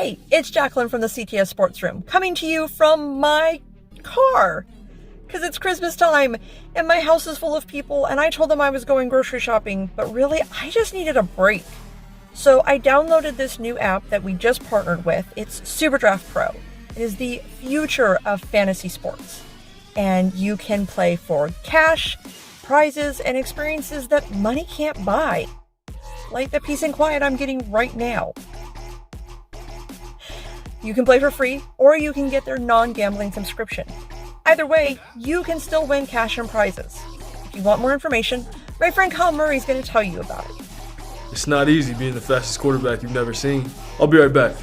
Hey, it's Jacqueline from the CTS Sports Room, coming to you from my car. Because it's Christmas time, and my house is full of people, and I told them I was going grocery shopping, but really, I just needed a break. So I downloaded this new app that we just partnered with. It's SuperDraft Pro. It is the future of fantasy sports. And you can play for cash, prizes, and experiences that money can't buy. Like the peace and quiet I'm getting right now. You can play for free, or you can get their non-gambling subscription. Either way, you can still win cash and prizes. If you want more information, my friend Kyle Murray is going to tell you about it. It's not easy being the fastest quarterback you've never seen. I'll be right back.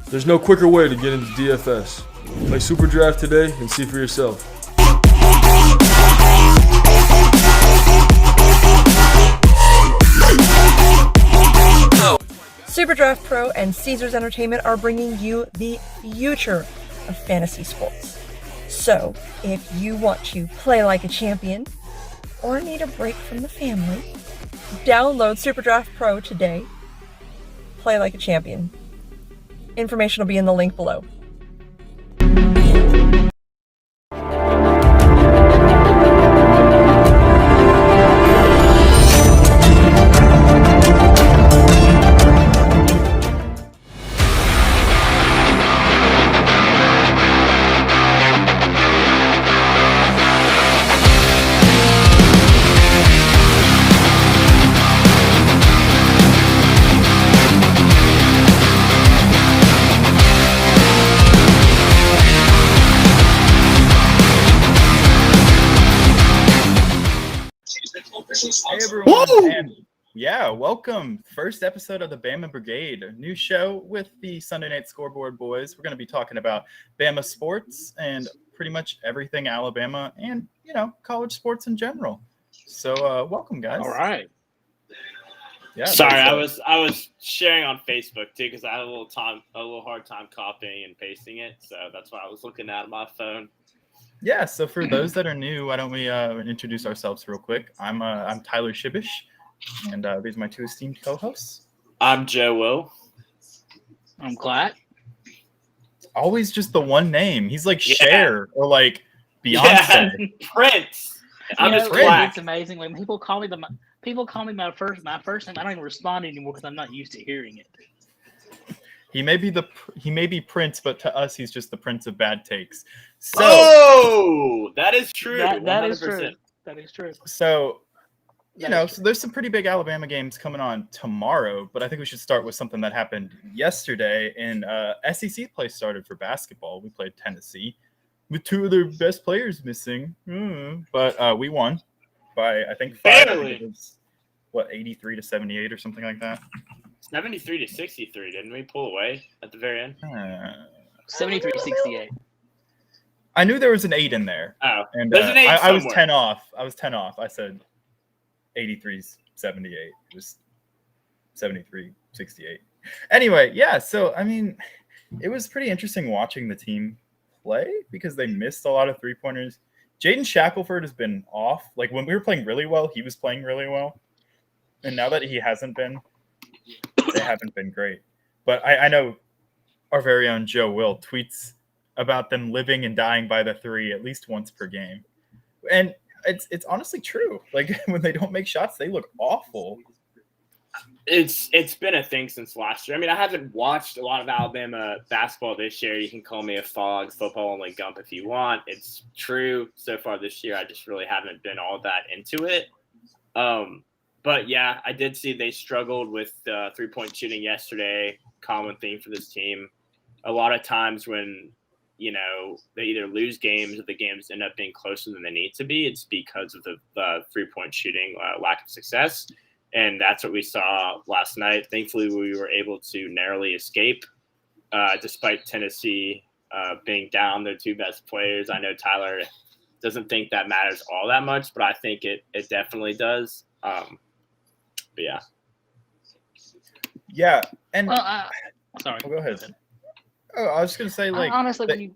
There's no quicker way to get into DFS. Play Super Draft today and see for yourself. SuperDraft Pro and Caesars Entertainment are bringing you the future of fantasy sports. So, if you want to play like a champion or need a break from the family, download SuperDraft Pro today. Play like a champion. Information will be in the link below. Hey everyone, and welcome. First episode of the Bama Brigade, a new show with the Sunday Night Scoreboard boys. We're going to be talking about Bama sports and pretty much everything Alabama and, college sports in general. So welcome, guys. All right. Yeah. Sorry, I was sharing on Facebook too because I had a little hard time copying and pasting it, so that's why I was looking at my phone. Yeah, so for those that are new, why don't we introduce ourselves real quick? I'm Tyler Shibish, and these are my two esteemed co-hosts. I'm Jojo. I'm Clack. Always just the one name. He's like Cher or like Beyonce. Yeah, Prince. I'm just Clack. Clack. It's amazing when people call me my first name. I don't even respond anymore because I'm not used to hearing it. He may be Prince, but to us, he's just the Prince of bad takes. So, that is true. That is true. That is true. So, so there's some pretty big Alabama games coming on tomorrow, but I think we should start with something that happened yesterday. And SEC play started for basketball. We played Tennessee with two of their best players missing, but we won by I think 5. Barely. It was, 83-78 or something like that. 73-63, didn't we pull away at the very end? 73-68. I knew there was an 8 in there. Oh, and there's an 8 I was somewhere. 10 off. I said 83-78. It was 73-68. Anyway, yeah. So I mean, it was pretty interesting watching the team play because they missed a lot of 3-pointers. Jaden Shackelford has been off. Like when we were playing really well, he was playing really well, and now that he hasn't been, they haven't been great. But I know our very own Joe Will tweets about them living and dying by the 3 at least once per game. And it's honestly true. Like when they don't make shots, they look awful. It's been a thing since last year. I mean, I haven't watched a lot of Alabama basketball this year. You can call me a fog, football only gump if you want. It's true. So far this year, I just really haven't been all that into it. But yeah, I did see they struggled with 3-point shooting yesterday. Common theme for this team. A lot of times when, they either lose games or the games end up being closer than they need to be, it's because of the 3-point shooting lack of success. And that's what we saw last night. Thankfully, we were able to narrowly escape despite Tennessee being down their 2 best players. I know Tyler doesn't think that matters all that much, but I think it definitely does. But yeah. Yeah. And Sorry. go ahead. Oh, I was going to say, honestly,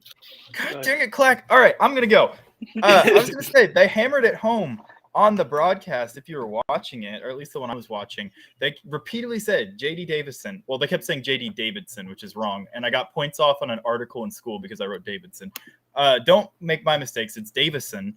God dang it, Clack. All right, I'm going to go. I was going to say, they hammered it home on the broadcast, if you were watching it, or at least the one I was watching, they repeatedly said J.D. Davison. Well, they kept saying J.D. Davidson, which is wrong. And I got points off on an article in school because I wrote Davidson. Don't make my mistakes. It's Davison.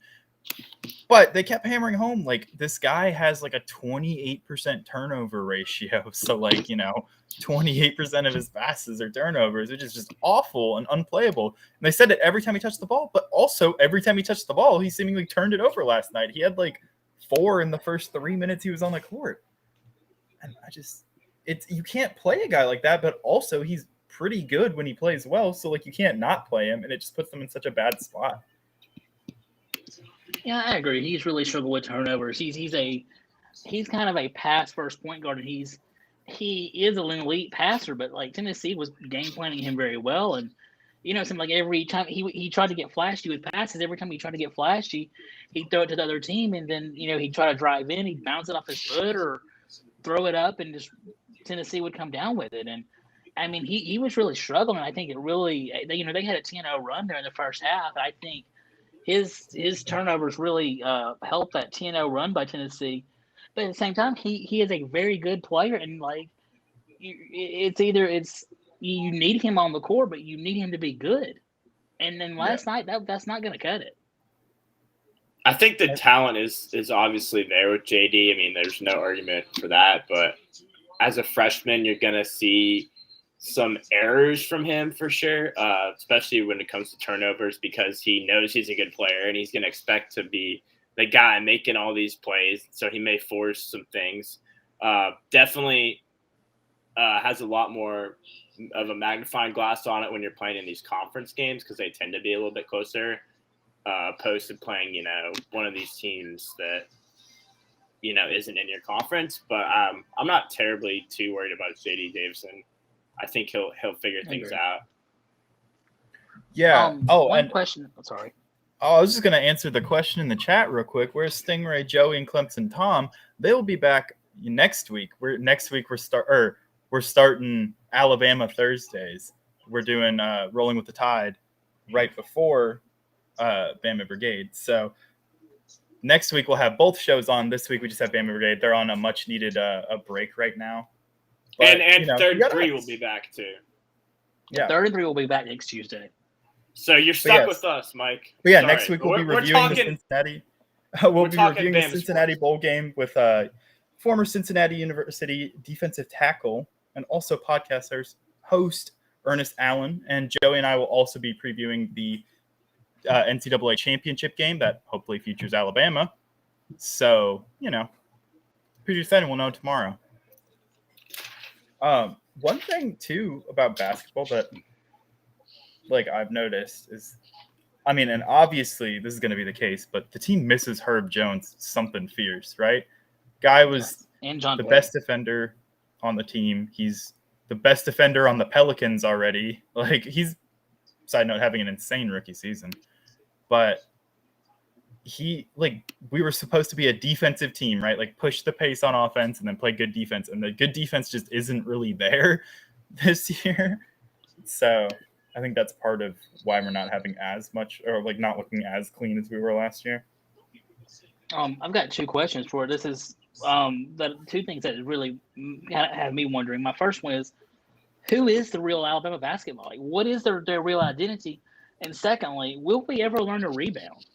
But they kept hammering home, like, this guy has like a 28% turnover ratio. So, like, 28% of his passes are turnovers, which is just awful and unplayable. And they said it every time he touched the ball, but also every time he touched the ball, he seemingly turned it over last night. He had like 4 in the first 3 minutes he was on the court. And you can't play a guy like that, but also he's pretty good when he plays well. So, like, you can't not play him, and it just puts them in such a bad spot. Yeah, I agree. He's really struggled with turnovers. He's kind of a pass first point guard, and he is an elite passer. But like Tennessee was game planning him very well, and it seemed like every time he tried to get flashy with passes, every time he tried to get flashy, he'd throw it to the other team, and then he'd try to drive in, he'd bounce it off his foot or throw it up, and just Tennessee would come down with it. And I mean, he was really struggling. I think it really they had a 10-0 run there in the first half. I think his turnovers really helped that 10-0 run by Tennessee. But at the same time, he is a very good player, and like it's you need him on the court, but you need him to be good. And then last night that's not going to cut it. I think the talent is obviously there with JD. I mean, there's no argument for that. But as a freshman, you're going to see some errors from him for sure, especially when it comes to turnovers, because he knows he's a good player and he's going to expect to be the guy making all these plays. So he may force some things. Definitely has a lot more of a magnifying glass on it when you're playing in these conference games, because they tend to be a little bit closer, opposed to playing, one of these teams that, isn't in your conference. But I'm not terribly too worried about J.D. Davison. I think he'll figure things out. Yeah. One question. Sorry. I was just going to answer the question in the chat real quick. Where's Stingray, Joey, and Clemson Tom? They will be back next week. We're starting Alabama Thursdays. We're doing Rolling with the Tide right before Bama Brigade. So next week we'll have both shows on. This week we just have Bama Brigade. They're on a much needed a break right now. But, and Third and 3 will be back too. Yeah, Third and 3 will be back next Tuesday. So you're stuck with us, Mike. But yeah, sorry. Next week we'll be reviewing the Cincinnati. We'll be reviewing the Cincinnati Bowl game with former Cincinnati University defensive tackle and also podcast host Ernest Allen. And Joey and I will also be previewing the NCAA championship game that hopefully features Alabama. So, pretty exciting. We'll know tomorrow. One thing too about basketball that I've noticed is, and obviously this is going to be the case, but the team misses Herb Jones something fierce, right? Guy was the best defender on the team. He's the best defender on the Pelicans already. He's, side note, having an insane rookie season. But we were supposed to be a defensive team, right? Push the pace on offense and then play good defense. And the good defense just isn't really there this year. So I think that's part of why we're not having as much, or not looking as clean as we were last year. I've got 2 questions for it. This is the 2 things that really have me wondering. My first one is, who is the real Alabama basketball? What is their real identity? And secondly, will we ever learn to rebound?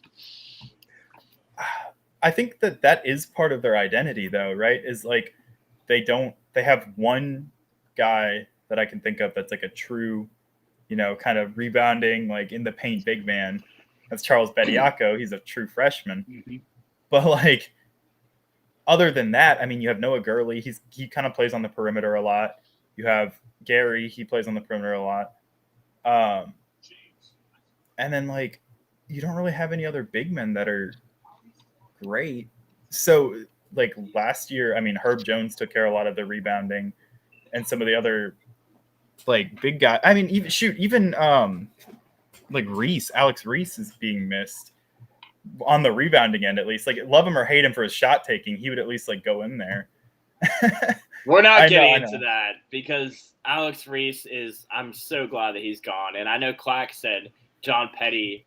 I think that is part of their identity, though, right? Is they have one guy that I can think of that's a true, kind of rebounding, in the paint big man. That's Charles Bediako. He's a true freshman. Mm-hmm. But other than that, you have Noah Gurley. He kind of plays on the perimeter a lot. You have Gary. He plays on the perimeter a lot. And then you don't really have any other big men that are great. So last year, Herb Jones took care of a lot of the rebounding, and some of the other big guys. Even Alex Reese is being missed on the rebounding end, at least. Love him or hate him for his shot taking, he would at least go in there. We're not getting into that, because Alex Reese I'm so glad that he's gone. And I know Clack said John Petty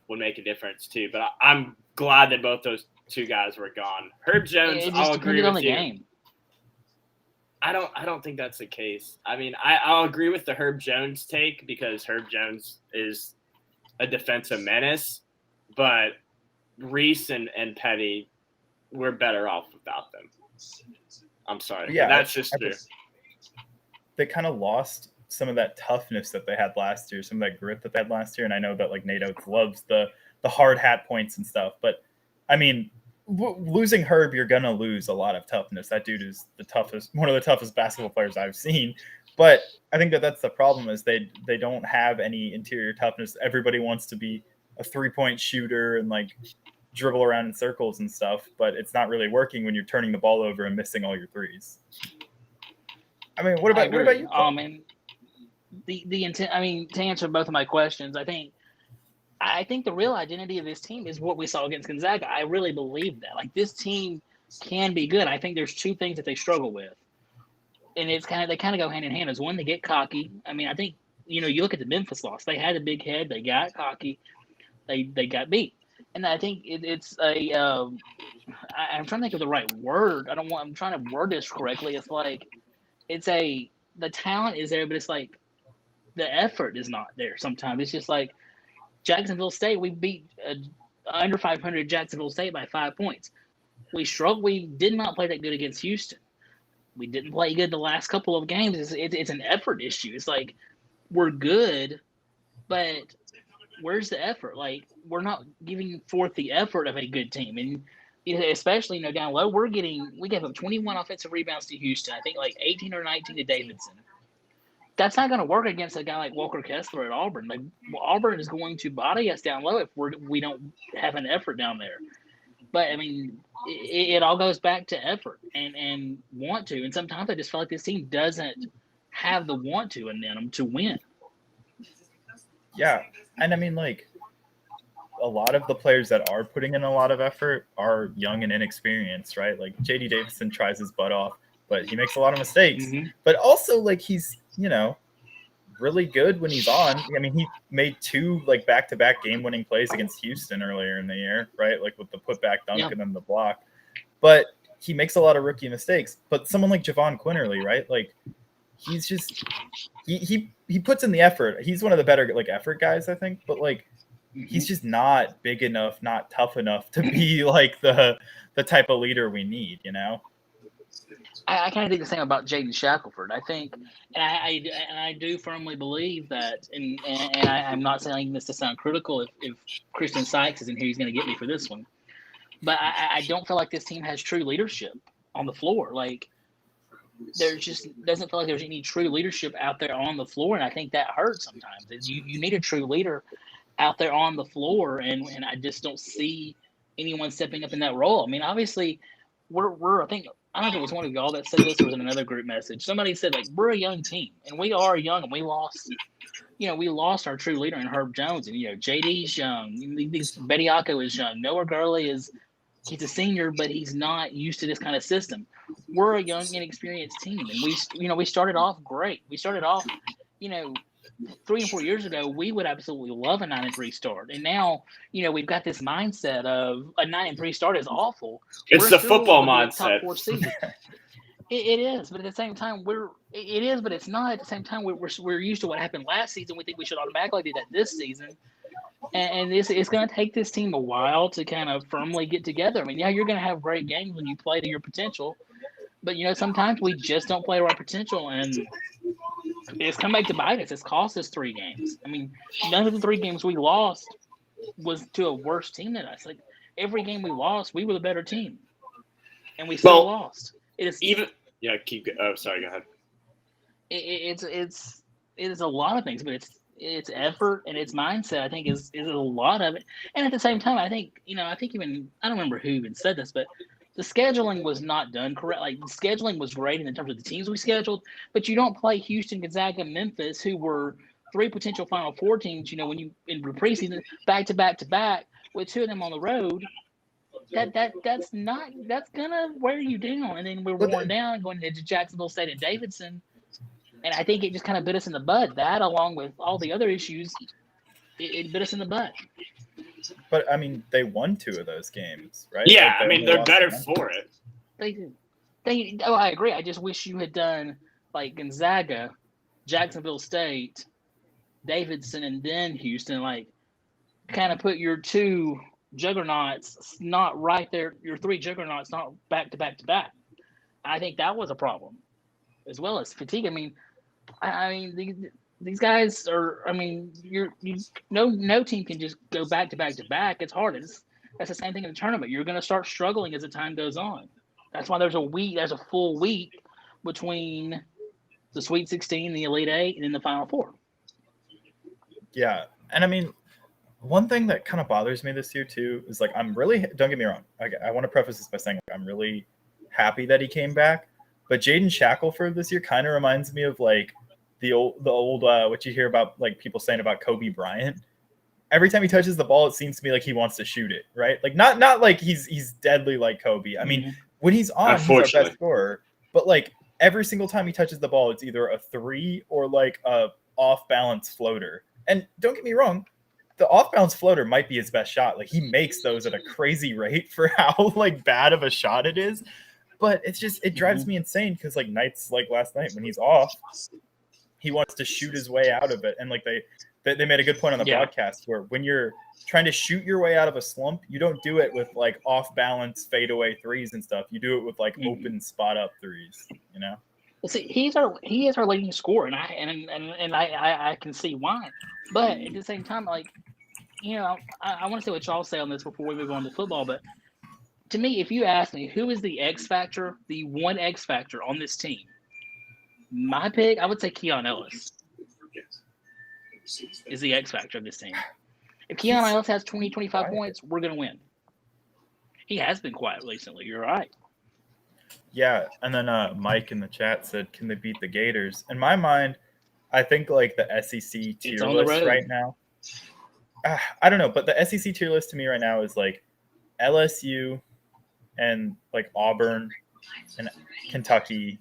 would make a difference too, but I'm glad that both those two guys were gone. Herb Jones, It just I'll agree depended on with the you. game. I don't think that's the case. I mean, I'll agree with the Herb Jones take because Herb Jones is a defensive menace, but Reese and Petty, we're better off without them. I'm sorry. Yeah, That's just true. They kind of lost some of that toughness that they had last year, some of that grit that they had last year. And I know that like Nate Oates loves the hard hat points and stuff, but I mean, losing Herb, you're gonna lose a lot of toughness. That dude is one of the toughest basketball players I've seen. But I think that's the problem is they don't have any interior toughness. Everybody wants to be a 3-point shooter and like dribble around in circles and stuff, but it's not really working when you're turning the ball over and missing all your threes. I mean, what about you? And the intent. I mean, to answer both of my questions, I think the real identity of this team is what we saw against Gonzaga. I really believe that. Like, this team can be good. I think there's two things that they struggle with, and they kind of go hand in hand. Is one, they get cocky. I mean, I think you look at the Memphis loss. They had a big head. They got cocky. They got beat. And I think it's a. I'm trying to think of the right word. I'm trying to word this correctly. It's like the talent is there, but it's like the effort is not there. Sometimes it's just like Jacksonville State. We beat under 500 Jacksonville State by 5 points. We struggled. We did not play that good against Houston. We didn't play good the last couple of games. It's an effort issue. It's like we're good, but where's the effort? Like, we're not giving forth the effort of a good team. And especially, down low, we gave up 21 offensive rebounds to Houston. I think like 18 or 19 to Davidson. That's not going to work against a guy like Walker Kessler at Auburn. Like, Auburn is going to body us down low if we don't have an effort down there. But, I mean, it all goes back to effort and want to. And sometimes I just feel like this team doesn't have the want to in them to win. Yeah. And I mean, like, a lot of the players that are putting in a lot of effort are young and inexperienced, right? Like, J.D. Davison tries his butt off, but he makes a lot of mistakes. Mm-hmm. But also, like, he's, really good when he's on. I mean, he made 2, like, back-to-back game-winning plays against Houston earlier in the year, right? Like, with the putback dunk and then the block. But he makes a lot of rookie mistakes. But someone like Javon Quinterly, right? Like, he's just he puts in the effort. He's one of the better, like, effort guys, I think. But, like, he's just not big enough, not tough enough to be, like, the type of leader we need, I kind of think the same about Jaden Shackelford. I think, and I do firmly believe that, and I'm not saying this to sound critical. If Christian Sykes is in here, he's going to get me for this one. But I don't feel like this team has true leadership on the floor. Like, there just doesn't feel like there's any true leadership out there on the floor, and I think that hurts sometimes. You need a true leader out there on the floor, and I just don't see anyone stepping up in that role. I mean, obviously, I don't know if it was one of y'all that said this or was in another group message. Somebody said, like, we're a young team, and we are young, and we lost our true leader in Herb Jones, and, JD's young. Bediako is young. Noah Gurley he's a senior, but he's not used to this kind of system. We're a young, inexperienced team, and we started off great. We started off, 3 and 4 years ago, we would absolutely love a 9-3 start. And now, we've got this mindset of a 9-3 start is awful. It's the football mindset. Top 4 seed. It is, but at the same time, it is, but it's not. At the same time, we're used to what happened last season. We think we should automatically do that this season. And it's going to take this team a while to kind of firmly get together. I mean, yeah, you're going to have great games when you play to your potential. But, sometimes we just don't play to our potential, and it's come back to bite us. It's cost us 3 games. I mean, none of the 3 games we lost was to a worse team than us. Like, every game we lost, we were the better team, and we still lost. It is even sorry, go ahead. It is a lot of things, but it's effort and it's mindset. I think is a lot of it. And at the same time, I think even I don't remember who even said this, but the scheduling was not done correct. Like, the scheduling was great in terms of the teams we scheduled, but you don't play Houston, Gonzaga, Memphis, who were 3 potential Final Four teams. When you in the preseason back to back with 2 of them on the road, that's gonna wear you down. And then we're worn down going into Jacksonville State and Davidson, and I think it just kind of bit us in the butt. That, along with all the other issues, it bit us in the butt. But I mean, they won 2 of those games, right? Yeah, Like, I mean, only they're lost better 1. for it. Oh, I agree. I just wish you had done like Gonzaga, Jacksonville State, Davidson, and then Houston. Like, kind of put your 2 juggernauts not right there. Your 3 juggernauts not back to back to back. I think that was a problem, as well as fatigue. I mean, these guys are. I mean, no team can just go back to back to back. It's hard. That's the same thing in the tournament. You're going to start struggling as the time goes on. That's why there's a full week between the Sweet 16, the Elite 8, and then the Final 4. Yeah, and I mean, one thing that kind of bothers me this year too is like don't get me wrong. I want to preface this by saying like, I'm really happy that he came back, but Jaden Shackelford this year kind of reminds me of like the old what you hear about like people saying about Kobe Bryant. Every time he touches the ball, it seems to me like he wants to shoot it, right? Like not like he's deadly like Kobe. I mean, when he's on, he's our best scorer, but like every single time he touches the ball, it's either a 3 or like a off balance floater. And don't get me wrong, the off-balance floater might be his best shot. Like, he makes those at a crazy rate for how like bad of a shot it is. But it drives me insane because like nights like last night when he's off, he wants to shoot his way out of it. And like they made a good point on the broadcast where when you're trying to shoot your way out of a slump, you don't do it with like off-balance fadeaway threes and stuff. You do it with like open spot up threes, you know? Well, see, he is our leading scorer, and I can see why. But at the same time, like, you know, I want to see what y'all say on this before we move on to football. But to me, if you ask me who is the X factor, the one X factor on this team, my pick, I would say Keon Ellis is the X factor of this team. If Keon Ellis has 20, 25 points, we're going to win. He has been quiet recently. You're right. Yeah, and then Mike in the chat said, "Can they beat the Gators?" In my mind, I think like the SEC tier list right now. I don't know, but the SEC tier list to me right now is like LSU and like Auburn and Kentucky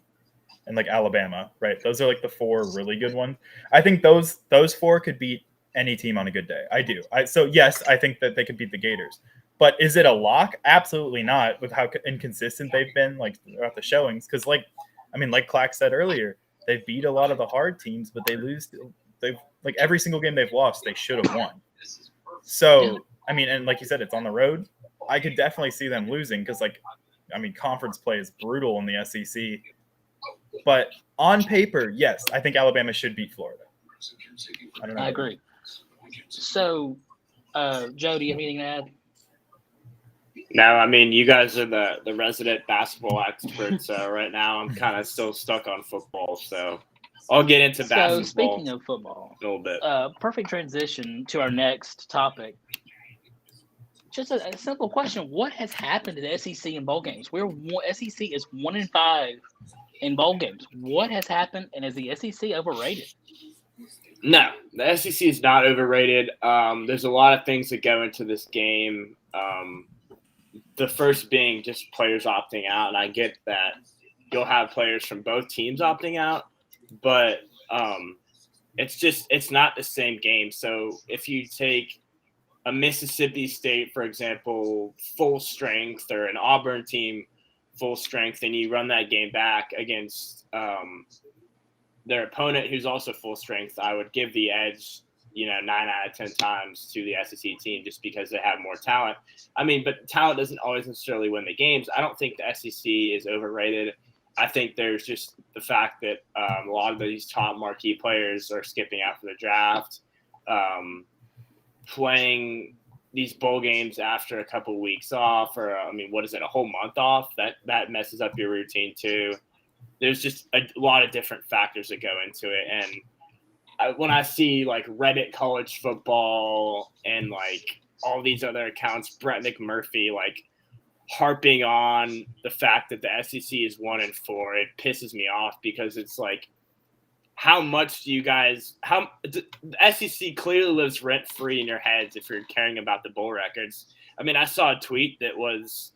and like Alabama, right? Those are like the 4 really good ones. I think those 4 could beat any team on a good day. I do. So yes, I think that they could beat the Gators. But is it a lock? Absolutely not, with how inconsistent they've been like throughout the showings. Because like Clack said earlier, they beat a lot of the hard teams, but they lose. They've like every single game they've lost, they should have won. So I mean, and like you said, it's on the road. I could definitely see them losing because conference play is brutal in the SEC. But on paper, yes, I think Alabama should beat Florida. I don't know. I agree. So, Joe, do you have anything to add? No, I mean, you guys are the resident basketball experts. So right now I'm kind of still stuck on football. So I'll get into basketball. So speaking of football, a little bit. Perfect transition to our next topic. Just a simple question: what has happened to the SEC in bowl games? SEC is 1-5 in bowl games. What has happened, and is the SEC overrated? No, the SEC is not overrated. There's a lot of things that go into this game. The first being just players opting out, and I get that you'll have players from both teams opting out, but it's not the same game. So if you take a Mississippi State, for example, full strength, or an Auburn team full strength, and you run that game back against their opponent who's also full strength, I would give the edge, 9 out of 10 times to the SEC team just because they have more talent. I mean, but talent doesn't always necessarily win the games. I don't think the SEC is overrated. I think there's just the fact that a lot of these top marquee players are skipping out for the draft, playing these bowl games after a couple weeks off, or what is it, a whole month off? That messes up your routine too. There's just a lot of different factors that go into it, and when I see like Reddit college football and like all these other accounts, Brett McMurphy, like harping on the fact that the SEC is 1-4, it pisses me off because it's like, how much do you guys? The SEC clearly lives rent free in your heads if you're caring about the bowl records. I mean, I saw a tweet that was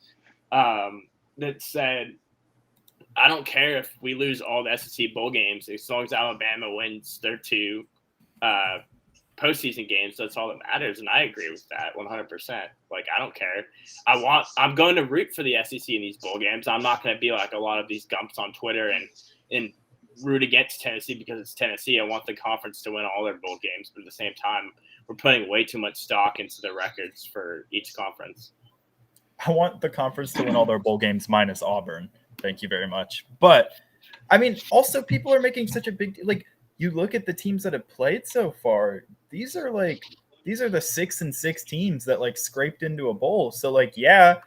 that said, I don't care if we lose all the SEC bowl games as long as Alabama wins their 2 postseason games. That's all that matters, and I agree with that 100%. Like, I don't care. I'm going to root for the SEC in these bowl games. I'm not going to be like a lot of these gumps on Twitter and root against Tennessee because it's Tennessee. I want the conference to win all their bowl games, but at the same time, we're putting way too much stock into the records for each conference. I want the conference to win all their bowl games minus Auburn. Thank you very much. But I mean, also people are making such a big, like, you look at the teams that have played so far. These are the 6-6 teams that like scraped into a bowl. So like, yeah,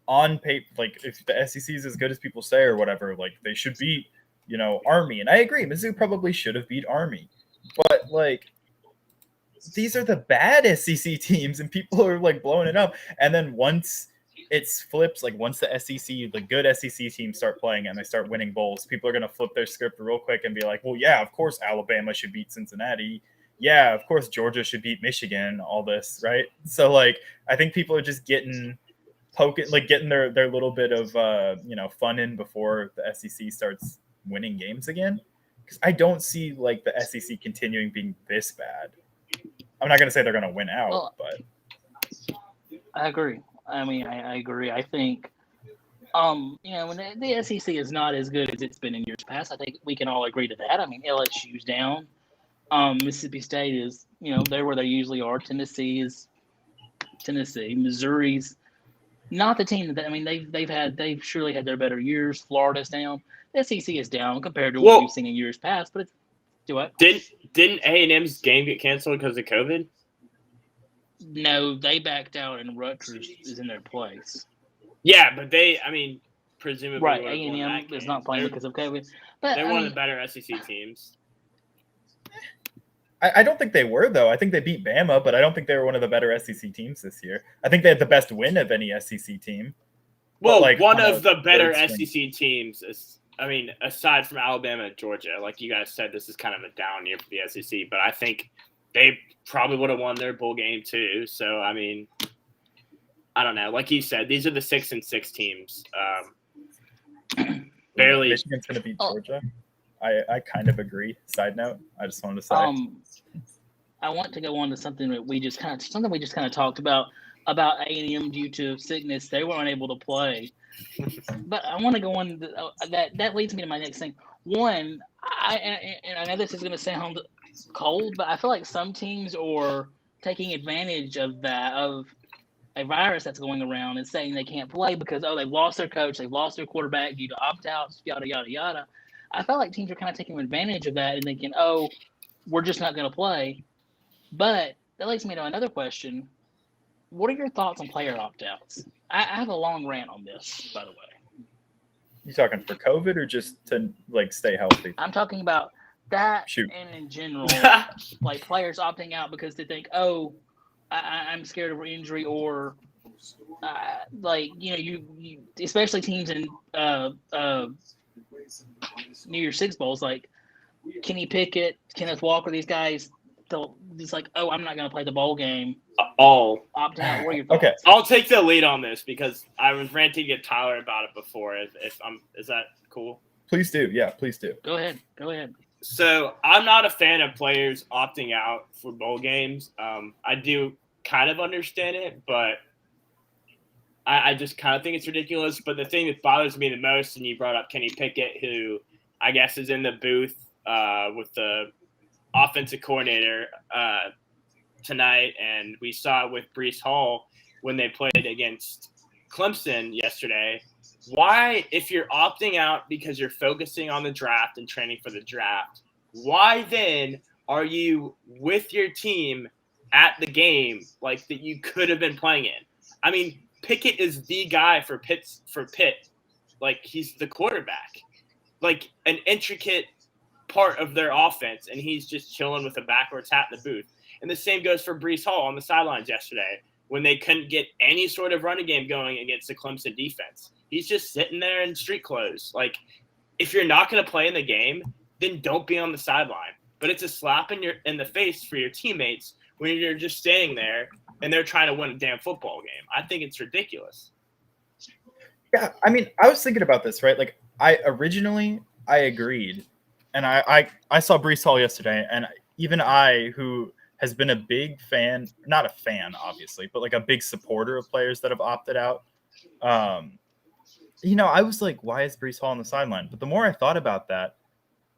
on paper, like if the SEC is as good as people say or whatever, like they should beat, Army. And I agree, Mizzou probably should have beat Army. But like, these are the bad SEC teams, and people are like blowing it up. And then once it flips, like once the SEC, the good SEC teams start playing and they start winning bowls, people are going to flip their script real quick and be like, well, yeah, of course Alabama should beat Cincinnati. Yeah, of course Georgia should beat Michigan, all this, right? So like, I think people are just getting their little bit of, fun in before the SEC starts winning games again. Because I don't see like the SEC continuing being this bad. I'm not going to say they're going to win out, but I agree. I mean, I agree. I think, when the SEC is not as good as it's been in years past, I think we can all agree to that. I mean, LSU's down. Mississippi State is, they're where they usually are. Tennessee is Tennessee. Missouri's not the team that, I mean, they've surely had their better years. Florida's down. The SEC is down compared to what we've seen in years past, but it's, do what? Didn't A&M's game get canceled because of COVID? No, they backed out, and Rutgers is in their place. Yeah, but presumably right. A&M is not playing because of COVID. But they're one of the better SEC teams. I don't think they were, though. I think they beat Bama, but I don't think they were one of the better SEC teams this year. I think they had the best win of any SEC team. Well, like one of the better SEC teams is, aside from Alabama and Georgia, like you guys said, this is kind of a down year for the SEC, but I think they probably would have won their bowl game too. So, I don't know. Like you said, these are the 6-6 teams. Barely. Michigan's going to beat Georgia. I kind of agree. Side note, I just wanted to say. I want to go on to something that we just kind of talked about A&M due to sickness. They weren't able to play. But I want to go on that leads me to my next thing. One, I know this is going to sound cold, but I feel like some teams are taking advantage of a virus that's going around and saying they can't play because they've lost their coach, they've lost their quarterback due to opt-outs, yada yada yada. I felt like teams are kind of taking advantage of that and thinking, we're just not going to play. But that leads me to another question. What are your thoughts on player opt-outs? I have a long rant on this, by the way. You talking for COVID or just to like stay healthy? I'm talking about that and in general, like players opting out because they think, I'm scared of injury, or you especially teams in New Year's Six bowls, like Kenny Pickett, Kenneth Walker, these guys, it's like, I'm not going to play the bowl game. Opt out. What are your thoughts? Okay, I'll take the lead on this because I was ranting at Tyler about it before. Is that cool? Please do. Yeah, please do. Go ahead. So I'm not a fan of players opting out for bowl games. I do kind of understand it, but I just kind of think it's ridiculous. But the thing that bothers me the most, and you brought up Kenny Pickett, who I guess is in the booth with the offensive coordinator tonight, and we saw it with Breece Hall when they played against Clemson yesterday. Why, if you're opting out because you're focusing on the draft and training for the draft, why then are you with your team at the game like that you could have been playing in? Pickett is the guy for Pitt. Like, he's the quarterback, like an intricate part of their offense, and he's just chilling with a backwards hat in the booth. And the same goes for Breece Hall on the sidelines yesterday when they couldn't get any sort of running game going against the Clemson defense. He's just sitting there in street clothes. Like, if you're not going to play in the game, then don't be on the sideline. But it's a slap in the face for your teammates when you're just standing there and they're trying to win a damn football game. I think it's ridiculous. Yeah, I was thinking about this, right? Like, I agreed. And I saw Breece Hall yesterday, and even I, who has been a big fan, not a fan, obviously, but like a big supporter of players that have opted out. I was like, why is Breece Hall on the sideline? But the more I thought about that,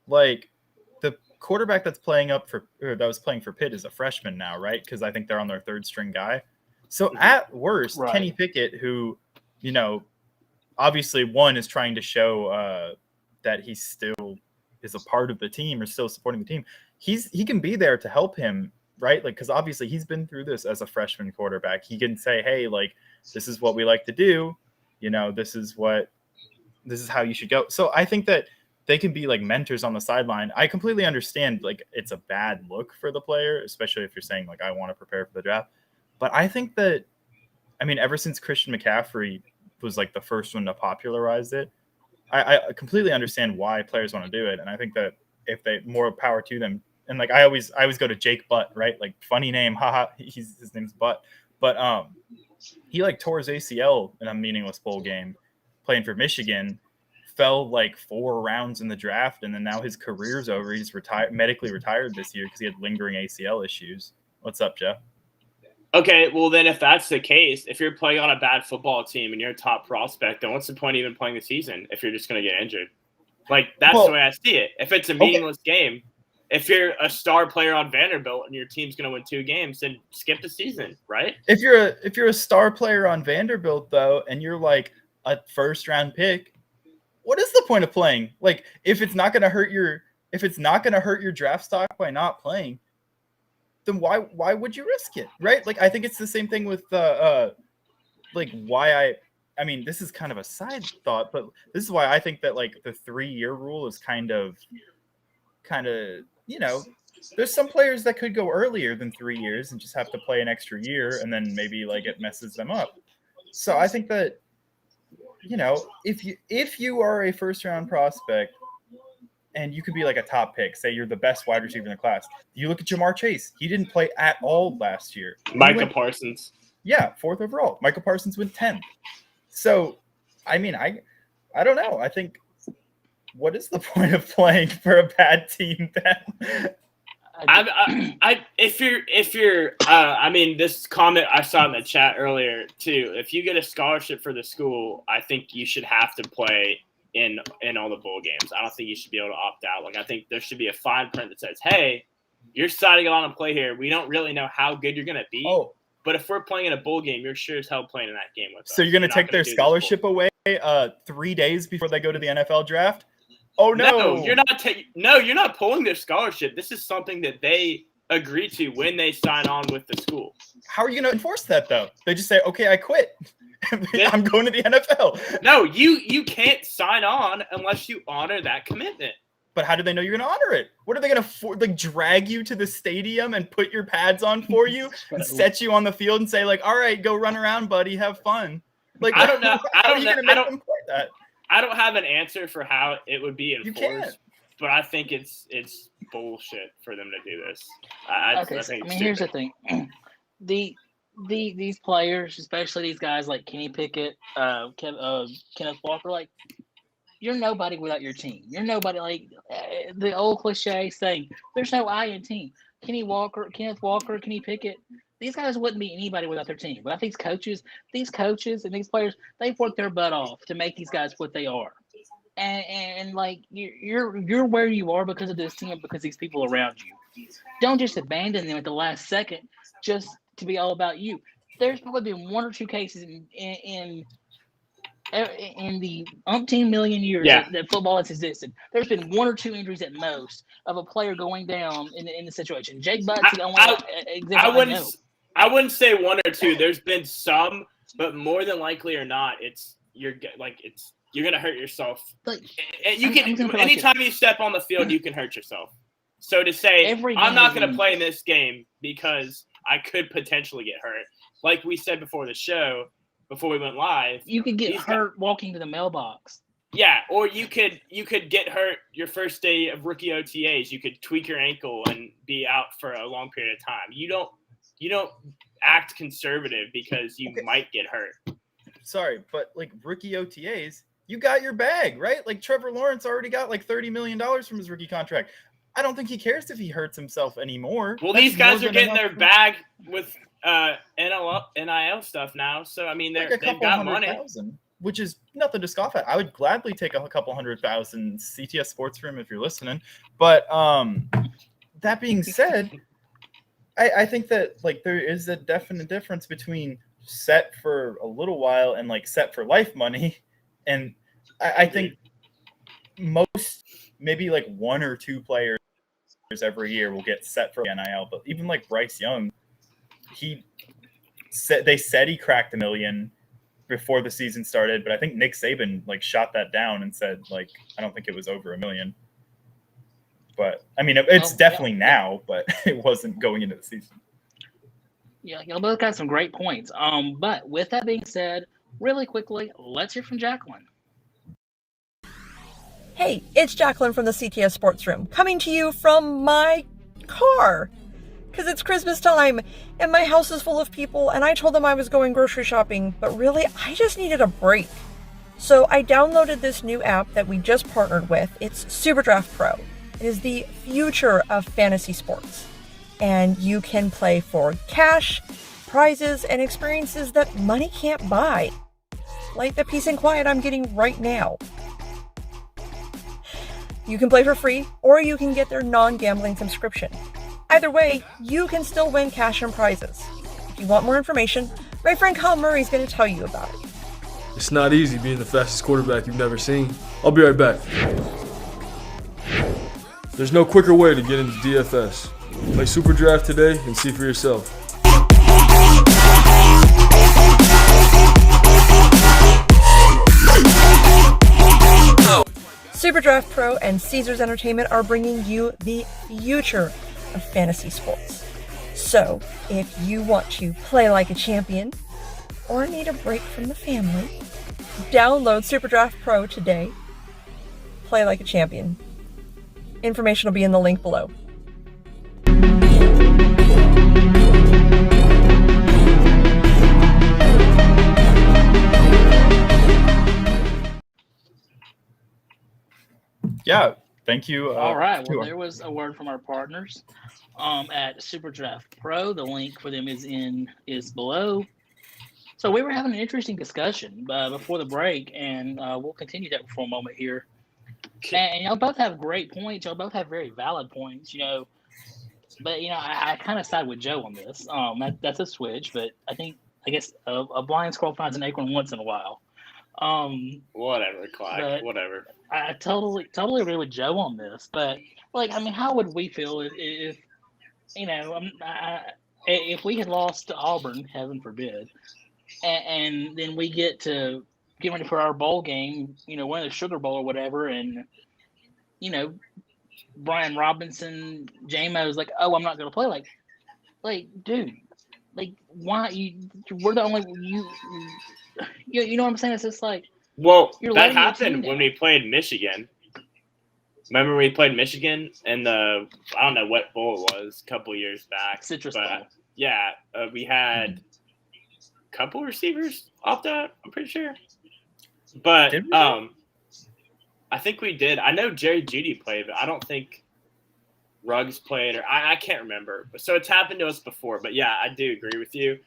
like the quarterback that was playing for Pitt is a freshman now, right? Because I think they're on their third string guy. So at worst, Right. Kenny Pickett, who, obviously one is trying to show that he still is a part of the team or still supporting the team. He can be there to help him, right? Like, because obviously he's been through this as a freshman quarterback. He can say, hey, like, this is what we like to do. This is how you should go. So I think that they can be like mentors on the sideline. I completely understand, like, it's a bad look for the player, especially if you're saying, like, I want to prepare for the draft. But I think that, ever since Christian McCaffrey was like the first one to popularize it, I completely understand why players want to do it. And I think that if they more power to them, and like I always go to Jake Butt, right? Like, funny name, haha. His name's Butt, but he like tore his ACL in a meaningless bowl game, playing for Michigan, fell like 4 rounds in the draft, and then now his career's over. He's medically retired this year because he had lingering ACL issues. What's up, Jeff? Okay, well then if that's the case, if you're playing on a bad football team and you're a top prospect, then what's the point of even playing the season if you're just going to get injured? Like, that's the way I see it. If it's a meaningless game, if you're a star player on Vanderbilt and your team's going to win 2 games, then skip the season, right? If you're a star player on Vanderbilt though, and you're like a first round pick, what is the point of playing? Like, if it's not going to hurt your draft stock by not playing, then why would you risk it, right? Like, I think it's the same thing with like why this is kind of a side thought, but this is why I think that like the 3-year rule is kind of there's some players that could go earlier than 3 years and just have to play an extra year, and then maybe like it messes them up. So I think that if you are a first round prospect and you could be like a top pick, say you're the best wide receiver in the class. You look at Jamar Chase. He didn't play at all last year. Micah Parsons. Yeah, 4th overall. Michael Parsons went 10th. So, I don't know. I think, what is the point of playing for a bad team then? If you're this comment I saw in the chat earlier too. If you get a scholarship for the school, I think you should have to play in all the bowl games. I don't think you should be able to opt out. Like, I think there should be a fine print that says, hey, you're signing on to play here. We don't really know how good you're going to be. Oh. But if we're playing in a bowl game, you're sure as hell playing in that game with us. So you're going to take their scholarship away 3 days before they go to the NFL draft? Oh, no. No, you're not pulling their scholarship. This is something that they agree to when they sign on with the school. How are you going to enforce that, though? They just say, okay, I quit. I'm going to the NFL. No, you can't sign on unless you honor that commitment. But how do they know you're going to honor it? What are they going to drag you to the stadium and put your pads on for you and set you on the field and say, like, all right, go run around, buddy, have fun? Like, I don't know. I don't have an answer for how it would be enforced, but I think it's bullshit for them to do this. I think here's the thing: these players, especially these guys like Kenny Pickett, Kenneth Walker, like, you're nobody without your team. You're nobody. Like the old cliche saying, "There's no I in team." Kenneth Walker, Kenny Pickett. These guys wouldn't be anybody without their team. But I think these coaches and these players, they've worked their butt off to make these guys what they are. And like you're where you are because of this team, because these people around you. Don't just abandon them at the last second just to be all about you. There's probably been 1 or 2 cases in the umpteen million years that football has existed. There's been 1 or 2 injuries at most of a player going down in the situation. Jake Butt's the only example I wouldn't say 1 or 2. There's been some, but more than likely or not, you're gonna hurt yourself. Like, you can anytime you step on the field, you can hurt yourself. So to say I'm not gonna play in this game because I could potentially get hurt, like we said before the show, before we went live, you could get hurt walking to the mailbox. Yeah, or you could get hurt your first day of rookie OTAs. You could tweak your ankle and be out for a long period of time. You don't act conservative because you might get hurt. Sorry, but like rookie OTAs, you got your bag, right? Like Trevor Lawrence already got like $30 million from his rookie contract. I don't think he cares if he hurts himself anymore. Well, That's these guys more are than getting their enough bag with NIL stuff now. So I mean, like a they've couple got money. 100,000, which is nothing to scoff at. I would gladly take a couple 100,000 CTS Sports Room if you're listening. But that being said, I think that like there is a definite difference between set for a little while and like set for life money. And I think most, maybe like one or two players every year will get set for NIL. But even like Bryce Young, they said he cracked $1 million before the season started, but I think Nick Saban like shot that down and said like I don't think it was over $1 million. But I mean, it's definitely now, but it wasn't going into the season. Yeah, y'all both got some great points. But with that being said, really quickly, let's hear from Jacqueline. Hey, it's Jacqueline from the CTS Sports Room, coming to you from my car. Because it's Christmas time, and my house is full of people, and I told them I was going grocery shopping, but really, I just needed a break. So I downloaded this new app that we just partnered with. It's SuperDraft Pro. It is the future of fantasy sports. And you can play for cash, prizes, and experiences that money can't buy. Like the peace and quiet I'm getting right now. You can play for free, or you can get their non-gambling subscription. Either way, you can still win cash and prizes. If you want more information, my friend Kyle Murray is going to tell you about it. It's not easy being the fastest quarterback you've never seen. I'll be right back. There's no quicker way to get into DFS. Play Super Draft today and see for yourself. SuperDraft Pro and Caesars Entertainment are bringing you the future of fantasy sports. So, if you want to play like a champion or need a break from the family, download SuperDraft Pro today. Play like a champion. Information will be in the link below. Yeah, thank you. All right. Well, there was a word from our partners at SuperDraft Pro. The link for them is below. So we were having an interesting discussion before the break, and we'll continue that for a moment here. And y'all both have great points. Y'all both have very valid points, But I kind of side with Joe on this. That's a switch, but I guess a blind squirrel finds an acorn once in a while. Whatever, Clack. Whatever. I totally agree with Joe on this. But how would we feel if if we had lost to Auburn, heaven forbid, and then we get ready for our bowl game, win the Sugar Bowl or whatever, and Brian Robinson, J-Mo's like, oh, I'm not going to play. Like, dude, why we're the only you know what I'm saying? It's just like, well, that happened when we played Michigan. Remember we played Michigan and I don't know what bowl it was a couple years back. Citrus Bowl. Yeah, we had a couple receivers opt out. I'm pretty sure, but I think we did. I know Jerry Jeudy played, but I don't think Ruggs played, or I can't remember. So it's happened to us before. But yeah, I do agree with you.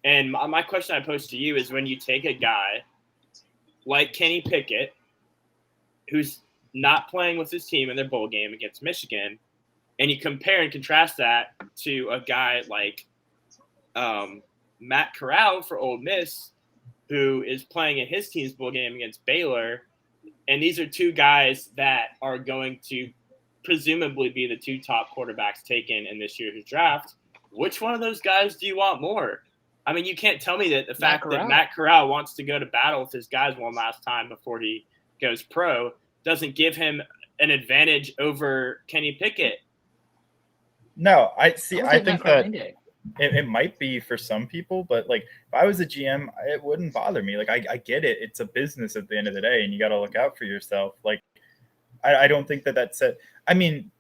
And my question I pose to you is, when you take a guy like Kenny Pickett, who's not playing with his team in their bowl game against Michigan, and you compare and contrast that to a guy like Matt Corral for Ole Miss, who is playing in his team's bowl game against Baylor, and these are two guys that are going to presumably be the two top quarterbacks taken in this year's draft. Which one of those guys do you want more? I mean, you can't tell me that the fact that Matt Corral wants to go to battle with his guys one last time before he goes pro doesn't give him an advantage over Kenny Pickett. No, I think that it might be for some people, but like if I was a GM, it wouldn't bother me. Like I get it. It's a business at the end of the day, and you got to look out for yourself. Like I don't think that's it. I mean,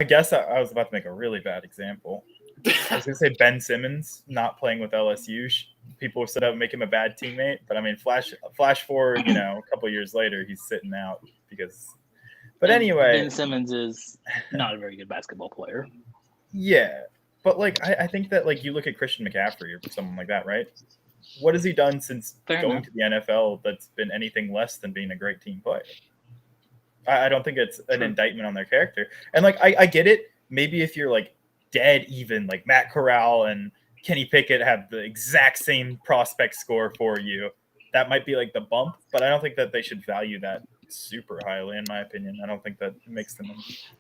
I guess I was about to make a really bad example. I was going to say Ben Simmons not playing with LSU. People said that would make him a bad teammate, but I mean, flash forward, a couple years later, he's sitting out because But And anyway, Ben Simmons is not a very good basketball player. yeah. But like I think that like you look at Christian McCaffrey or someone like that, right? What has he done since Fair going enough. to the NFL that's been anything less than being a great team player? I don't think it's an True. indictment on their character. And like I get it. Maybe if you're like dead even, like Matt Corral and Kenny Pickett have the exact same prospect score for you, that might be like the bump. But I don't think that they should value that super highly, in my opinion. I don't think that makes them.